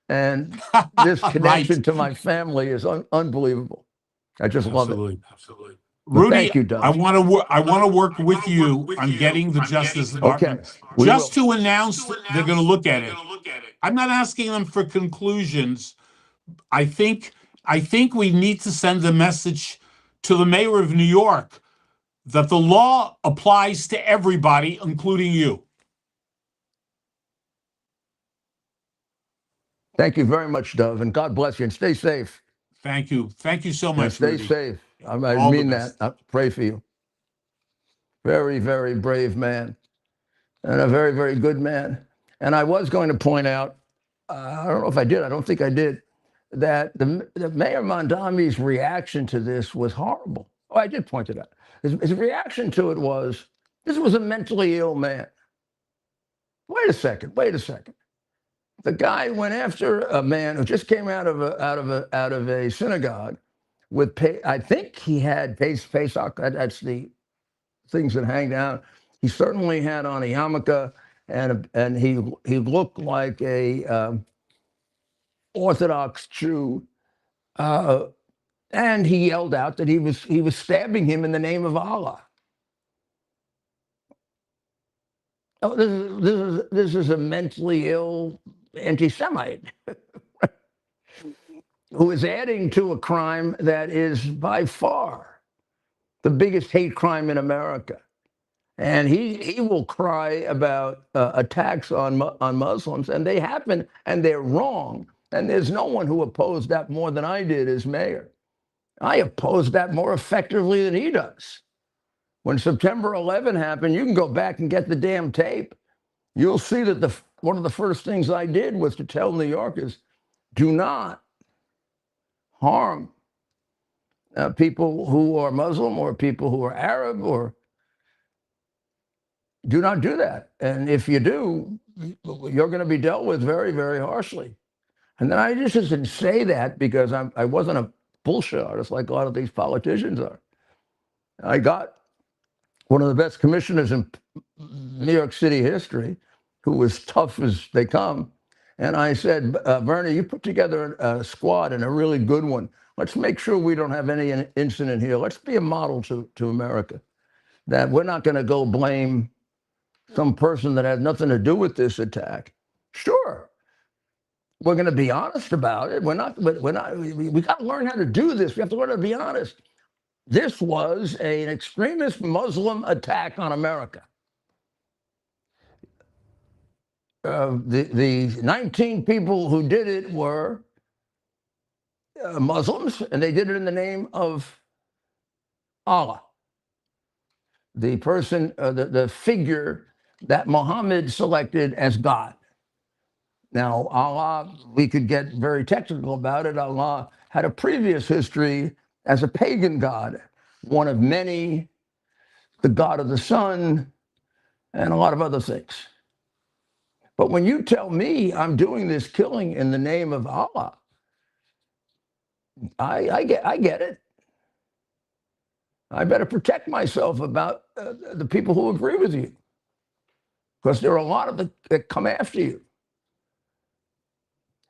S1: and this connection
S6: Right.
S1: to my family is unbelievable. I just love it.
S6: Absolutely.
S1: But
S6: Rudy,
S1: thank you, Doug.
S6: I want to work with you on getting the Justice Department
S1: we
S6: just
S1: will.
S6: to announce they're going to look at it. I'm not asking them for conclusions. I think we need to send a message to the mayor of New York that the law applies to everybody, including you.
S1: Thank you very much, Dove, and God bless you, and stay safe.
S6: Thank you so
S1: And
S6: much,
S1: stay
S6: Rudy.
S1: safe. I
S6: All the
S1: mean that.
S6: best.
S1: I pray for you. Very, very brave man, and a very, very good man. And I was going to point out, I don't know if I did, I don't think I did, that the Mayor Mondami's reaction to this was horrible. Oh, I did point it out. His reaction to it was, this was a mentally ill man. Wait a second. The guy went after a man who just came out of a synagogue with I think he had Pesach. That's the things that hang down. He certainly had on a yarmulke, and he looked like a Orthodox Jew, and he yelled out that he was stabbing him in the name of Allah. Oh, this is a mentally ill anti-Semite who is adding to a crime that is by far the biggest hate crime in America. And he will cry about attacks on Muslims, and they happen, and they're wrong. And there's no one who opposed that more than I did as mayor. I opposed that more effectively than he does. When September 11 happened, you can go back and get the damn tape. You'll see that one of the first things I did was to tell New Yorkers, do not harm people who are Muslim or people who are Arab, or do not do that. And if you do, you're going to be dealt with very, very harshly. And then I just didn't say that because I wasn't a bullshit artist like a lot of these politicians are. I got one of the best commissioners in New York City history, who was tough as they come. And I said, Bernie, you put together a squad, and a really good one. Let's make sure we don't have any incident here. Let's be a model to America, that we're not going to go blame some person that had nothing to do with this attack. Sure, we're going to be honest about it. We got to learn how to do this. We have to learn how to be honest. This was an extremist Muslim attack on America. The 19 people who did it were Muslims, and they did it in the name of Allah, the person, the figure that Muhammad selected as God. Now, Allah, we could get very technical about it. Allah had a previous history as a pagan god, one of many, the god of the sun, and a lot of other things. But when you tell me I'm doing this killing in the name of Allah, I get it. I better protect myself about the people who agree with you, because there are a lot of them that come after you.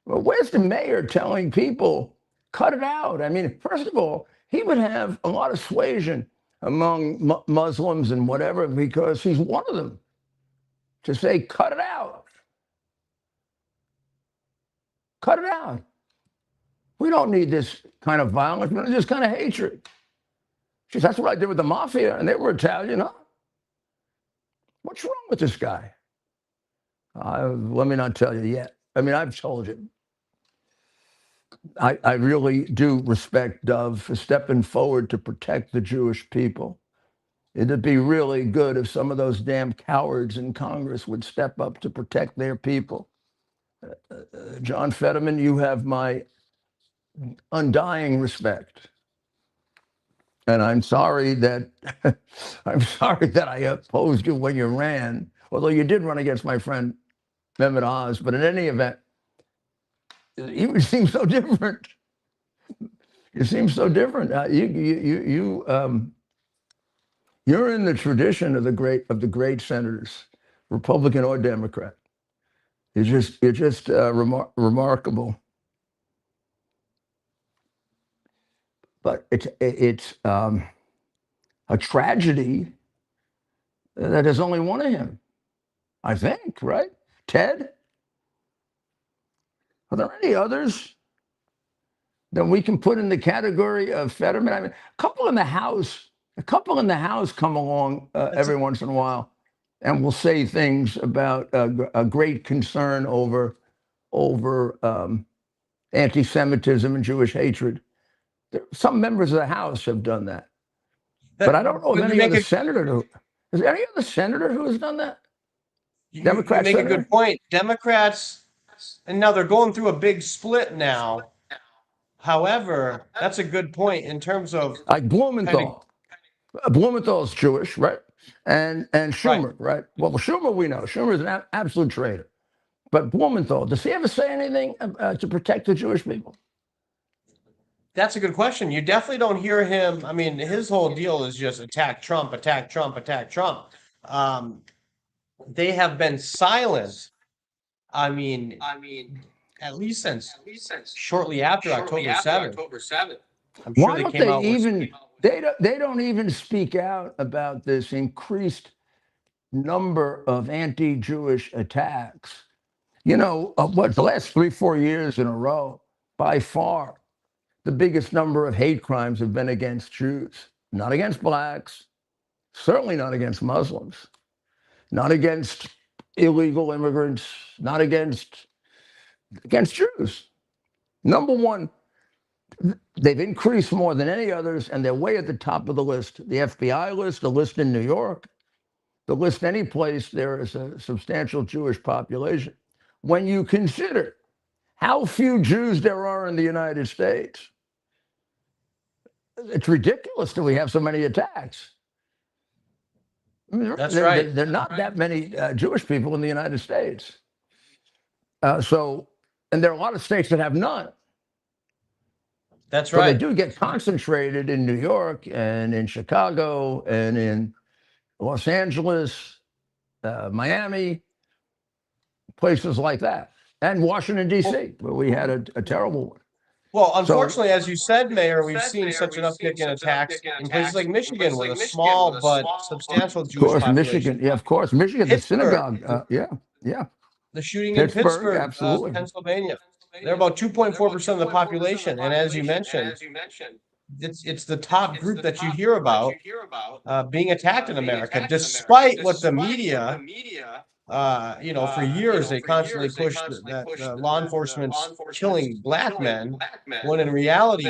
S1: Well, where's the mayor telling people, cut it out? I mean, first of all, he would have a lot of suasion among Muslims and whatever, because he's one of them, to say, cut it out. Cut it out. We don't need this kind of violence. We need this kind of hatred. Geez, that's what I did with the mafia, and they were Italian, huh? What's wrong with this guy? Let me not tell you yet. I mean, I've told you. I really do respect Dove for stepping forward to protect the Jewish people. It'd be really good if some of those damn cowards in Congress would step up to protect their people. John Fetterman, you have my undying respect. And I'm sorry that I opposed you when you ran, although you did run against my friend Mehmet Oz. But in any event, you seem so different. You seem so different. You're in the tradition of the great senators, Republican or Democrat. You're just remarkable. But it's a tragedy that there's only one of him, I think, right? Ted? Are there any others that we can put in the category of Fetterman? I mean, a couple in the House come along every once in a while and will say things about a great concern over anti-Semitism and Jewish hatred. Some members of the House have done that. But I don't know of any other senator is there any other senator who has done that? Democrat
S2: you make
S1: senator?
S2: a good point. Democrats, and now they're going through a big split now. However, that's a good point in terms of
S1: Like Blumenthal. Blumenthal's Jewish, right? And Schumer, right? Well, Schumer, we know. Schumer is an absolute traitor. But Blumenthal, does he ever say anything to protect the Jewish people?
S2: That's a good question. You definitely don't hear him. I mean, his whole deal is just attack Trump, attack Trump, attack Trump. They have been silent. I mean, at least since shortly after October 7th. I'm sure
S1: Why
S2: they
S1: don't
S2: came
S1: they
S2: out
S1: even they don't even speak out about this increased number of anti-Jewish attacks? You know, the last 3-4 years in a row, by far, the biggest number of hate crimes have been against Jews, not against blacks, certainly not against Muslims, not against illegal immigrants, not against Jews. Number one, they've increased more than any others, and they're way at the top of the list. The FBI list, the list in New York, the list any place there is a substantial Jewish population. When you consider how few Jews there are in the United States, it's ridiculous that we have so many attacks. I mean,
S2: That's right.
S1: There are not that many Jewish people in the United States. And there are a lot of states that have none.
S2: That's
S1: So they
S2: right.
S1: do get concentrated in New York and in Chicago and in Los Angeles, Miami, places like that, and Washington, D.C., where we had a terrible one.
S2: Well, unfortunately, as you said, Mayor, we've seen such an uptick in attacks in places like Michigan with a small but substantial
S1: Of
S2: Jewish
S1: course,
S2: population.
S1: Michigan. Yeah, of course, Michigan, the
S2: Pittsburgh.
S1: synagogue. Yeah.
S2: The shooting in
S1: Pittsburgh,
S2: Pittsburgh,
S1: absolutely.
S2: Pennsylvania. They're about 2.4% of the population. And as you mentioned, it's the top group that you hear about being attacked in America, despite what the media, for years they constantly pushed that law enforcement's killing black men, when in reality,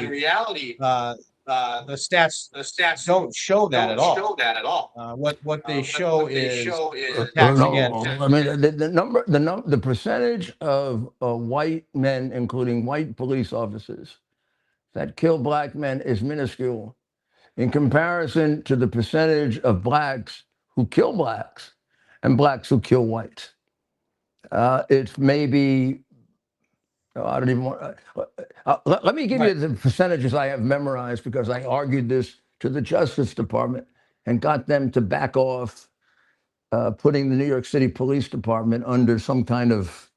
S2: the stats don't show that at all. What they show is attacks against.
S1: I mean, the percentage of white men, including white police officers, that kill black men is minuscule in comparison to the percentage of blacks who kill blacks and blacks who kill whites. It's maybe No, I don't even want. Let me give you the percentages I have memorized because I argued this to the Justice Department and got them to back off putting the New York City Police Department under some kind of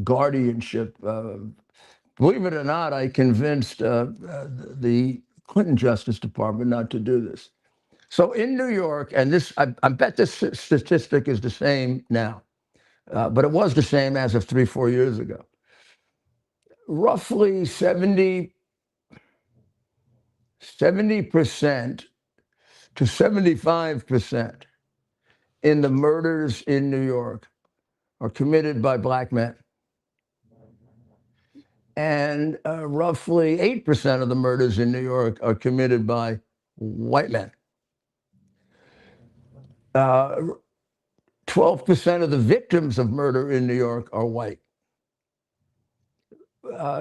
S1: guardianship. Believe it or not, I convinced the Clinton Justice Department not to do this. So in New York, and this, I bet this statistic is the same now, but it was the same as of 3-4 years ago. Roughly 70% to 75% in the murders in New York are committed by black men. And roughly 8% of the murders in New York are committed by white men. 12% of the victims of murder in New York are white.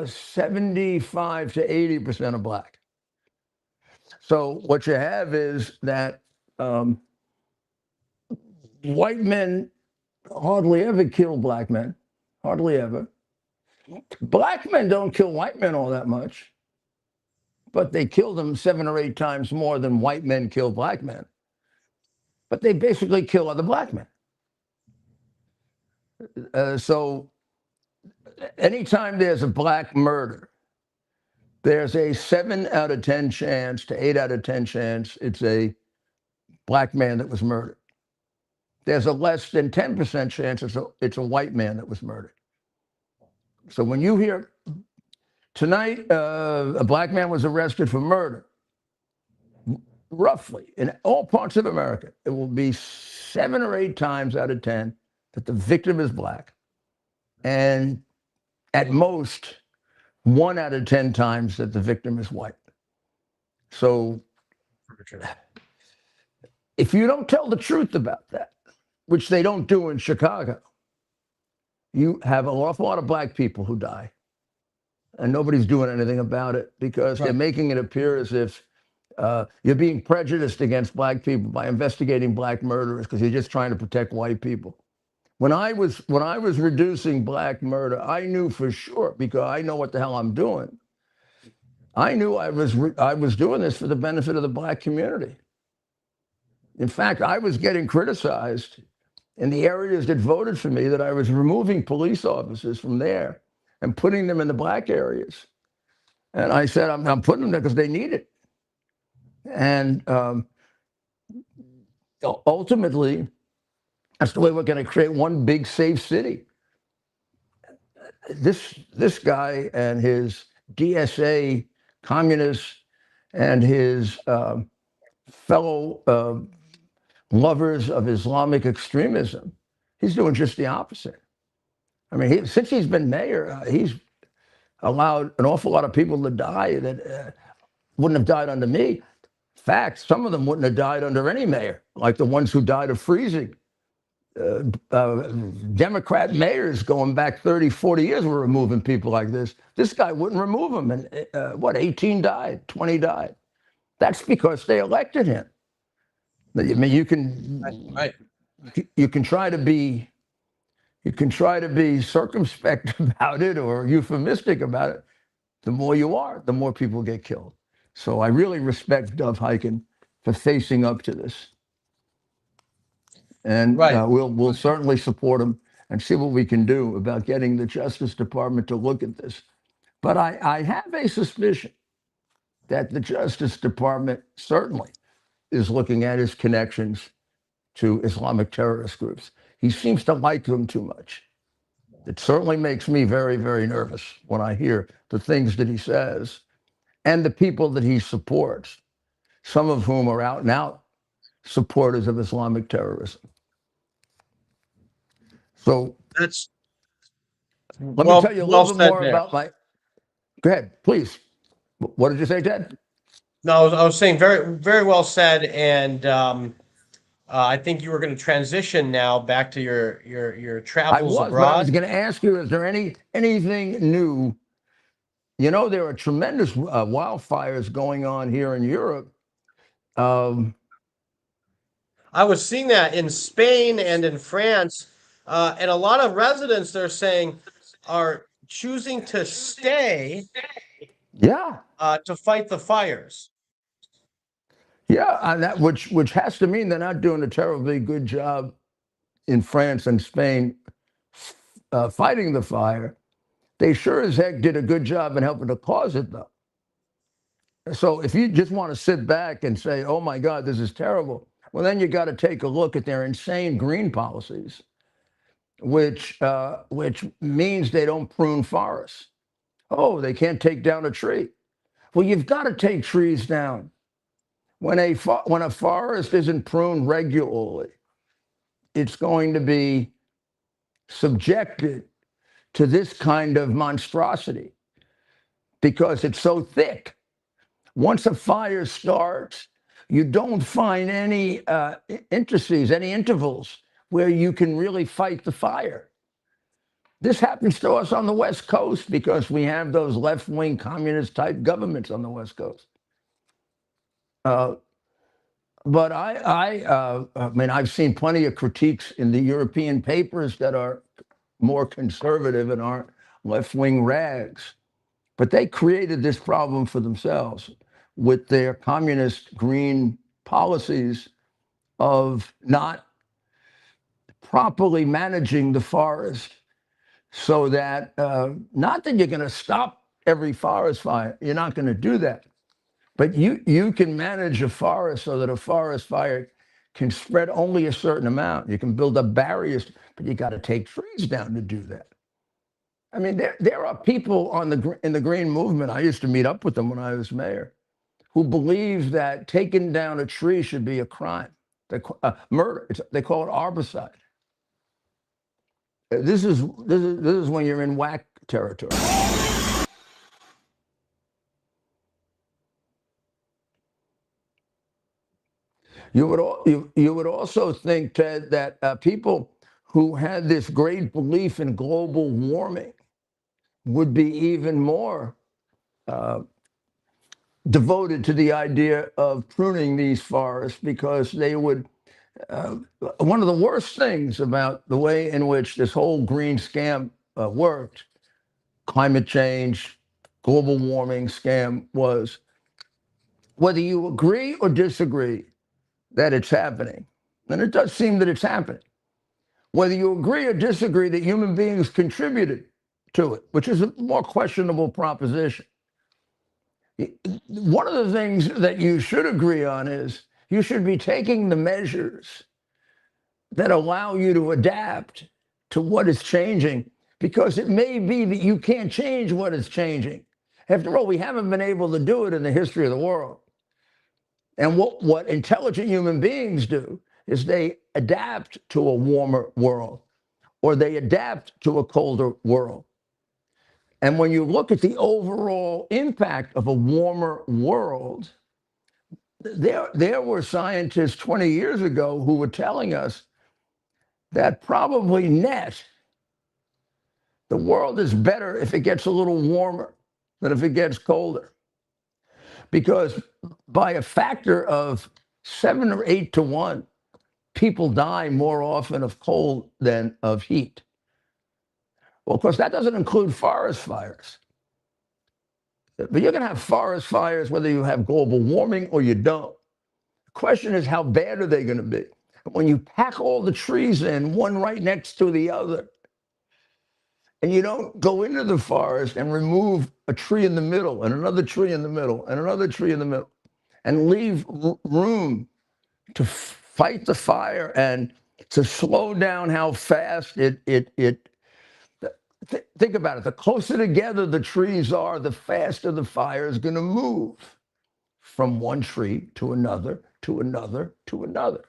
S1: 75 to 80% are black. So what you have is that white men hardly ever kill black men, hardly ever. Black men don't kill white men all that much, but they kill them 7 or 8 times more than white men kill black men. But they basically kill other black men. So anytime there's a black murder, there's a 7 out of 10 chance to 8 out of 10 chance it's a black man that was murdered. There's a less than 10% chance it's a white man that was murdered. So when you hear tonight a black man was arrested for murder, roughly in all parts of America, it will be 7 or 8 times out of 10 that the victim is black. And at most, 1 out of 10 times that the victim is white. So if you don't tell the truth about that, which they don't do in Chicago, you have an awful lot of black people who die. And nobody's doing anything about it because they're making it appear as if you're being prejudiced against black people by investigating black murderers because you're just trying to protect white people. When I was reducing black murder, I knew for sure, because I know what the hell I'm doing. I knew I was doing this for the benefit of the black community. In fact, I was getting criticized in the areas that voted for me that I was removing police officers from there and putting them in the black areas. And I said, I'm putting them there because they need it. And ultimately, that's the way we're going to create one big safe city. This guy and his DSA communists and his fellow lovers of Islamic extremism, he's doing just the opposite. I mean, since he's been mayor, he's allowed an awful lot of people to die that wouldn't have died under me. In fact, some of them wouldn't have died under any mayor, like the ones who died of freezing. Democrat mayors going back 30, 40 years were removing people like this. This guy wouldn't remove them. And 18 died, 20 died. That's because they elected him. I mean, you can try to be circumspect about it or euphemistic about it. The more you are, the more people get killed. So I really respect Dov Hikind for facing up to this. And we'll certainly support him and see what we can do about getting the Justice Department to look at this. But I have a suspicion that the Justice Department certainly is looking at his connections to Islamic terrorist groups. He seems to like them too much. It certainly makes me very, very nervous when I hear the things that he says and the people that he supports, some of whom are out and out supporters of Islamic terrorism. So
S2: That's
S1: let me tell you a little bit more about my. Go ahead, please. What did you say, Ted?
S2: No, I was saying very, very well said, and I think you were going to transition now back to your travels abroad.
S1: But I was going to ask you: is there anything new? You know, there are tremendous wildfires going on here in Europe.
S2: I was seeing that in Spain and in France, and a lot of residents they're saying are choosing to stay
S1: Yeah.
S2: to fight the fires.
S1: Yeah, and that which has to mean they're not doing a terribly good job in France and Spain fighting the fire. They sure as heck did a good job in helping to cause it, though. So if you just want to sit back and say, "Oh my God, this is terrible," well, then you got to take a look at their insane green policies, which means they don't prune forests. Oh, they can't take down a tree. Well, you've got to take trees down. When a forest isn't pruned regularly, it's going to be subjected to this kind of monstrosity because it's so thick. Once a fire starts, you don't find any interstices, any intervals where you can really fight the fire. This happens to us on the West Coast because we have those left-wing communist-type governments on the West Coast. But I mean, I've seen plenty of critiques in the European papers that are more conservative and aren't left-wing rags. But they created this problem for themselves with their communist green policies of not properly managing the forest so that, not that you're going to stop every forest fire, you're not going to do that. But you can manage a forest so that a forest fire can spread only a certain amount. You can build up barriers, but you got to take trees down to do that. I mean, there are people in the green movement. I used to meet up with them when I was mayor, who believe that taking down a tree should be a crime, murder. They call it arbicide. This is when you're in whack territory. You would also think, Ted, that people who had this great belief in global warming would be even more devoted to the idea of pruning these forests because they would. One of the worst things about the way in which this whole green scam worked, climate change, global warming scam, was whether you agree or disagree that it's happening, and it does seem that it's happening, whether you agree or disagree that human beings contributed to it, which is a more questionable proposition. One of the things that you should agree on is you should be taking the measures that allow you to adapt to what is changing, because it may be that you can't change what is changing. After all, we haven't been able to do it in the history of the world. And what intelligent human beings do is they adapt to a warmer world, or they adapt to a colder world. And when you look at the overall impact of a warmer world, there were scientists 20 years ago who were telling us that probably net, the world is better if it gets a little warmer than if it gets colder. Because by a factor of 7 or 8 to 1, people die more often of cold than of heat. Well, of course, that doesn't include forest fires. But you're going to have forest fires whether you have global warming or you don't. The question is, how bad are they going to be? When you pack all the trees in, one right next to the other, and you don't go into the forest and remove a tree in the middle and another tree in the middle and another tree in the middle and leave room to fight the fire and to slow down how fast think about it. The closer together the trees are, the faster the fire is going to move from one tree to another, to another, to another.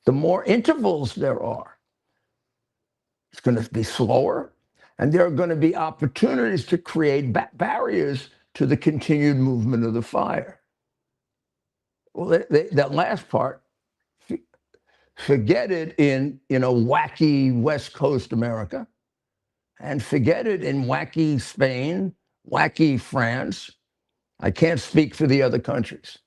S1: The more intervals there are, it's going to be slower. And there are going to be opportunities to create barriers to the continued movement of the fire. Well, that last part, forget it in wacky West Coast America, and forget it in wacky Spain, wacky France. I can't speak for the other countries.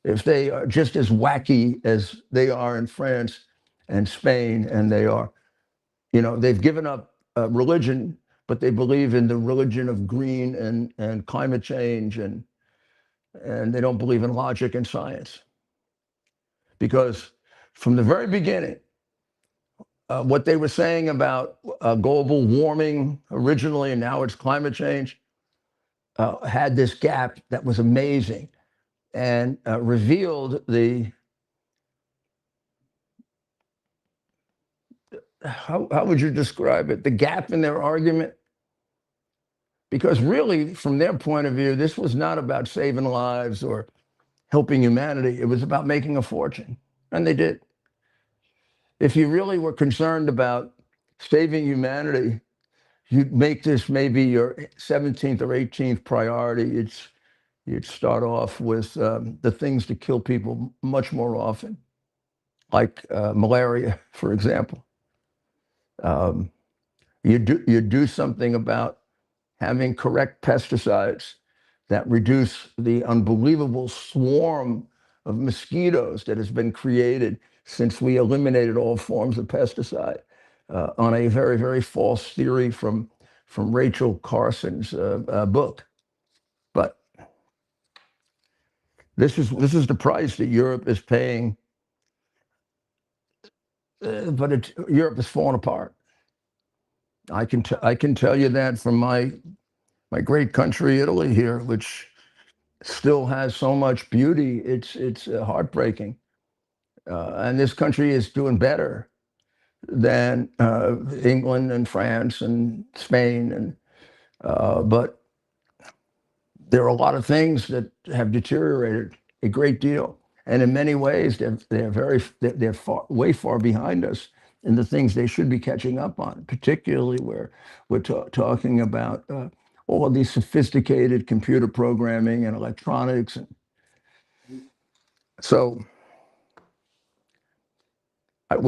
S1: If they are just as wacky as they are in France and Spain, and they are, they've given up religion, but they believe in the religion of green and climate change, and they don't believe in logic and science. Because from the very beginning, what they were saying about global warming originally, and now it's climate change, had this gap that was amazing, and revealed how would you describe it? The gap in their argument. Because really, from their point of view, this was not about saving lives or helping humanity. It was about making a fortune. And they did. If you really were concerned about saving humanity, you'd make this maybe your 17th or 18th priority. You'd start off with the things that kill people much more often, like malaria, for example. You do something about having correct pesticides that reduce the unbelievable swarm of mosquitoes that has been created since we eliminated all forms of pesticide on a very, very false theory from Rachel Carson's book. But this is the price that Europe is paying. But Europe is falling apart. I can tell you that from my great country, Italy, here, which still has so much beauty. It's heartbreaking, and this country is doing better than England and France and Spain, and but there are a lot of things that have deteriorated a great deal, and in many ways they're way far behind us in the things they should be catching up on, particularly where we're talking about all of these sophisticated computer programming and electronics. And so I'll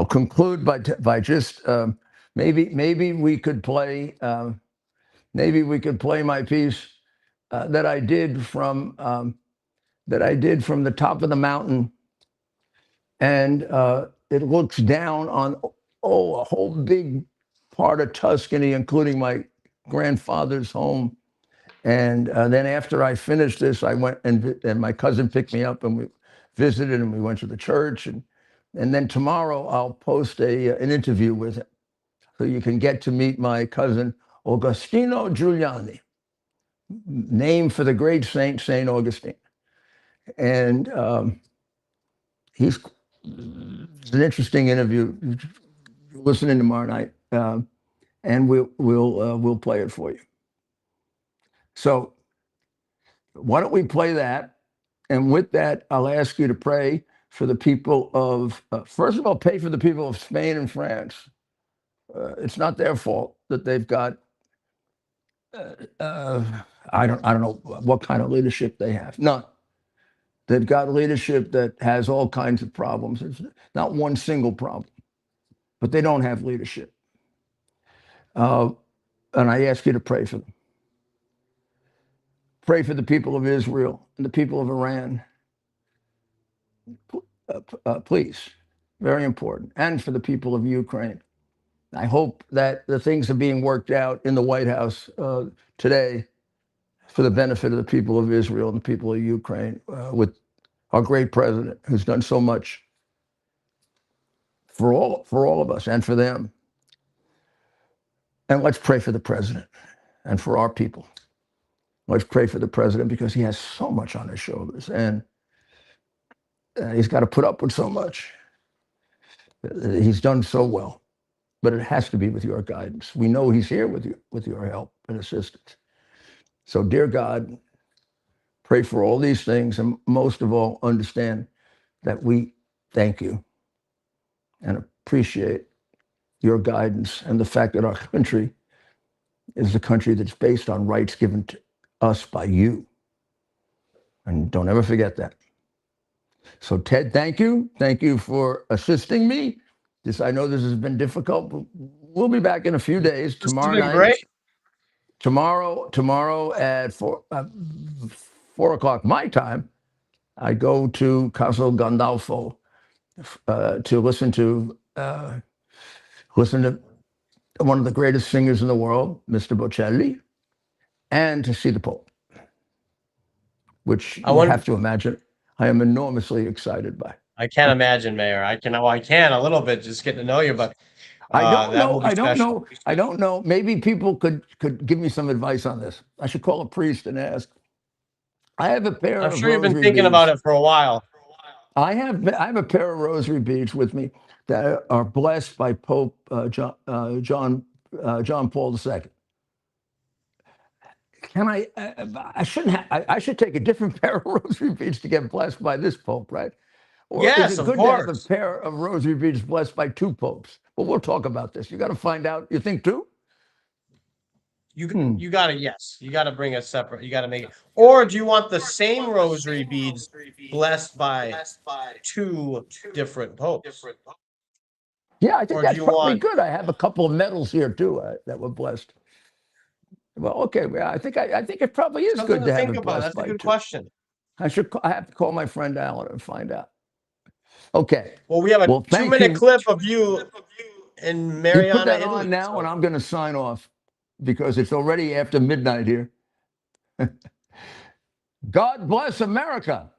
S1: conclude by just maybe we could play my piece that I did from the top of the mountain, and it looks down on a whole big part of Tuscany, including my grandfather's home. And then after I finished this, I went and my cousin picked me up, and we visited, and we went to the church. And then tomorrow I'll post an interview with him, so you can get to meet my cousin Agostino Giuliani, named for the great Saint Augustine. And it's an interesting interview. Listen in tomorrow night, and we'll play it for you. So why don't we play that? And with that, I'll ask you to pray for the people of, first of all, pray for the people of Spain and France. It's not their fault that they've got, I don't know what kind of leadership they have. None. They've got leadership that has all kinds of problems. It's not one single problem, but they don't have leadership. And I ask you to pray for them. Pray for the people of Israel and the people of Iran. Please, very important. And for the people of Ukraine. I hope that the things are being worked out in the White House today for the benefit of the people of Israel and the people of Ukraine, with our great president, who's done so much for all of us and for them. And let's pray for the president and for our people. Let's pray for the president, because he has so much on his shoulders, and he's got to put up with so much. He's done so well, but it has to be with your guidance. We know he's here with your help and assistance. So, dear God, pray for all these things, and most of all, understand that we thank you and appreciate your guidance, and the fact that our country is a country that's based on rights given to us by you. And don't ever forget that. So, Ted, thank you. Thank you for assisting me. I know this has been difficult, but we'll be back in a few days. Tomorrow night.
S2: Great.
S1: Tomorrow at 4 o'clock my time, I go to Castel Gandolfo to listen to listen to one of the greatest singers in the world, Mr. Bocelli, and to see the Pope, which you have to imagine I am enormously excited by.
S2: I can't imagine, Mayor. I can a little bit just getting to know you, but
S1: I don't
S2: that
S1: know.
S2: will be
S1: I don't
S2: special.
S1: know. I don't know. Maybe people could give me some advice on this. I should call a priest and ask. I have a pair
S2: I'm
S1: of
S2: sure you've been
S1: rosary
S2: thinking
S1: beads.
S2: about it for a while.
S1: I have a pair of rosary beads with me that are blessed by Pope John Paul II. Can I? I shouldn't have. I should take a different pair of rosary beads to get blessed by this Pope, right? Or
S2: Yes,
S1: is it
S2: of
S1: good to have a
S2: course.
S1: pair of rosary beads blessed by two popes? Well, we'll talk about this. You got to find out. You think two?
S2: You gotta, yes, you gotta bring a separate, you gotta make it. Or do you want the same rosary beads blessed by two different popes?
S1: Yeah, I think
S2: Or do
S1: that's
S2: you
S1: probably
S2: want-
S1: good. I have a couple of medals here too that were blessed. Well, okay. Well, I think it probably is
S2: Something
S1: good
S2: to
S1: to have
S2: think
S1: it
S2: about.
S1: blessed
S2: That's a
S1: by
S2: good
S1: two.
S2: question.
S1: I have to call my friend Alan and find out. Okay.
S2: Well, we have a
S1: Well, thank
S2: 2-minute
S1: you.
S2: clip of you and
S1: You
S2: Mariana,
S1: put that
S2: Italy.
S1: on now,
S2: So-
S1: and I'm going to sign off because it's already after midnight here. God bless America.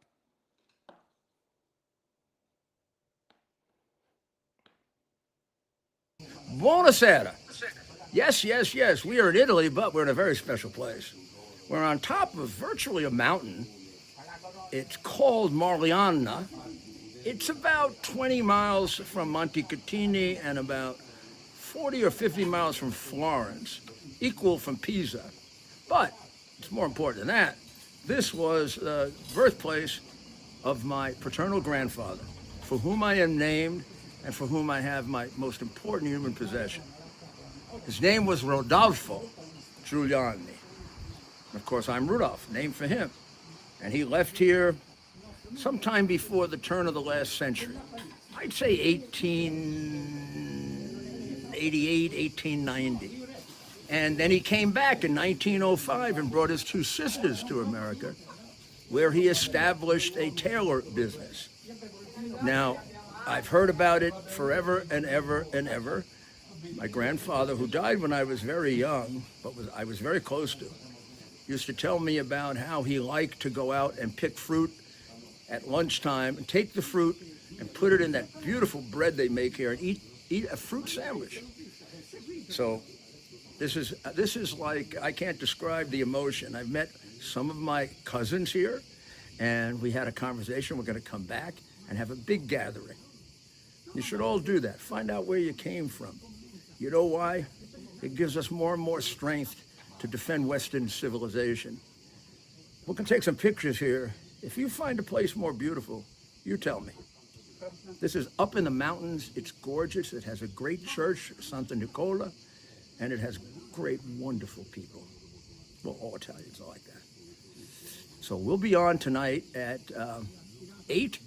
S1: Buonasera. Yes, yes, yes. We are in Italy, but we're in a very special place. We're on top of virtually a mountain. It's called Mariana. It's about 20 miles from Montecatini and about 40 or 50 miles from Florence, equal from Pisa. But it's more important than that. This was the birthplace of my paternal grandfather, for whom I am named and for whom I have my most important human possession. His name was Rodolfo Giuliani. Of course, I'm Rudolph, named for him. And he left here sometime before the turn of the last century. I'd say 1888, 1890. And then he came back in 1905 and brought his two sisters to America, where he established a tailor business. Now, I've heard about it forever and ever and ever. My grandfather, who died when I was very young, but I was very close to, used to tell me about how he liked to go out and pick fruit at lunchtime and take the fruit and put it in that beautiful bread they make here and eat a fruit sandwich. So this is like, I can't describe the emotion. I've met some of my cousins here, and we had a conversation. We're going to come back and have a big gathering. You should all do that. Find out where you came from. You know why? It gives us more and more strength to defend Western civilization. We can take some pictures here. If you find a place more beautiful, you tell me. This is up in the mountains. It's gorgeous. It has a great church, Santa Nicola, and it has great, wonderful people. Well, all Italians are like that. So we'll be on tonight at 8.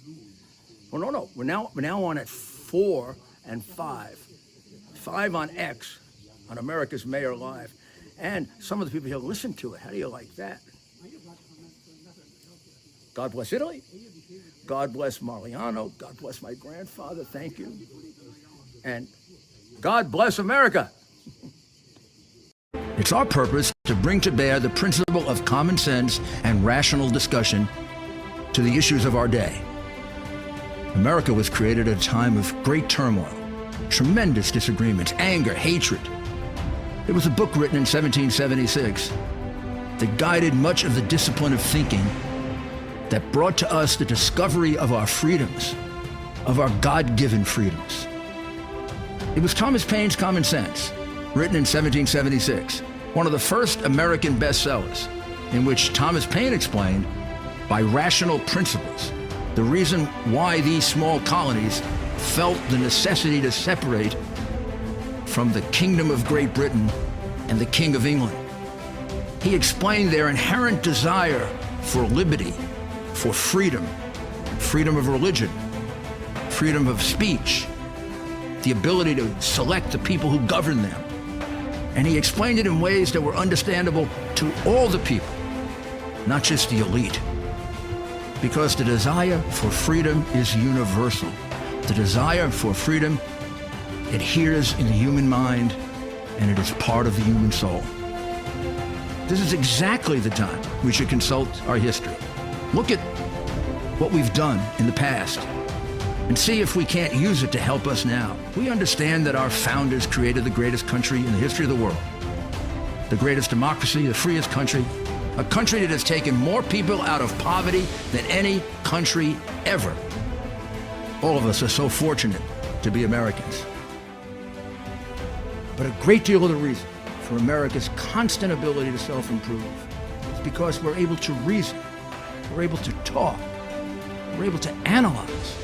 S1: Well, no. We're now on at 4 and 5. 5 on X, on America's Mayor Live. And some of the people here listen to it. How do you like that? God bless Italy. God bless Mariano. God bless my grandfather. Thank you. And God bless America. It's our purpose to bring to bear the principle of common sense and rational discussion to the issues of our day. America was created at a time of great turmoil, tremendous disagreements, anger, hatred. There was a book written in 1776 that guided much of the discipline of thinking that brought to us the discovery of our freedoms, of our God-given freedoms. It was Thomas Paine's Common Sense, written in 1776, one of the first American bestsellers, in which Thomas Paine explained, by rational principles, the reason why these small colonies felt the necessity to separate from the Kingdom of Great Britain and the King of England. He explained their inherent desire for liberty, for freedom, freedom of religion, freedom of speech, the ability to select the people who govern them. And he explained it in ways that were understandable to all the people, not just the elite. Because the desire for freedom is universal. The desire for freedom adheres in the human mind, and it is part of the human soul. This is exactly the time we should consult our history. Look at what we've done in the past and see if we can't use it to help us now. We understand that our founders created the greatest country in the history of the world, the greatest democracy, the freest country, a country that has taken more people out of poverty than any country ever. All of us are so fortunate to be Americans. But a great deal of the reason for America's constant ability to self-improve is because we're able to reason, we're able to talk, we're able to analyze,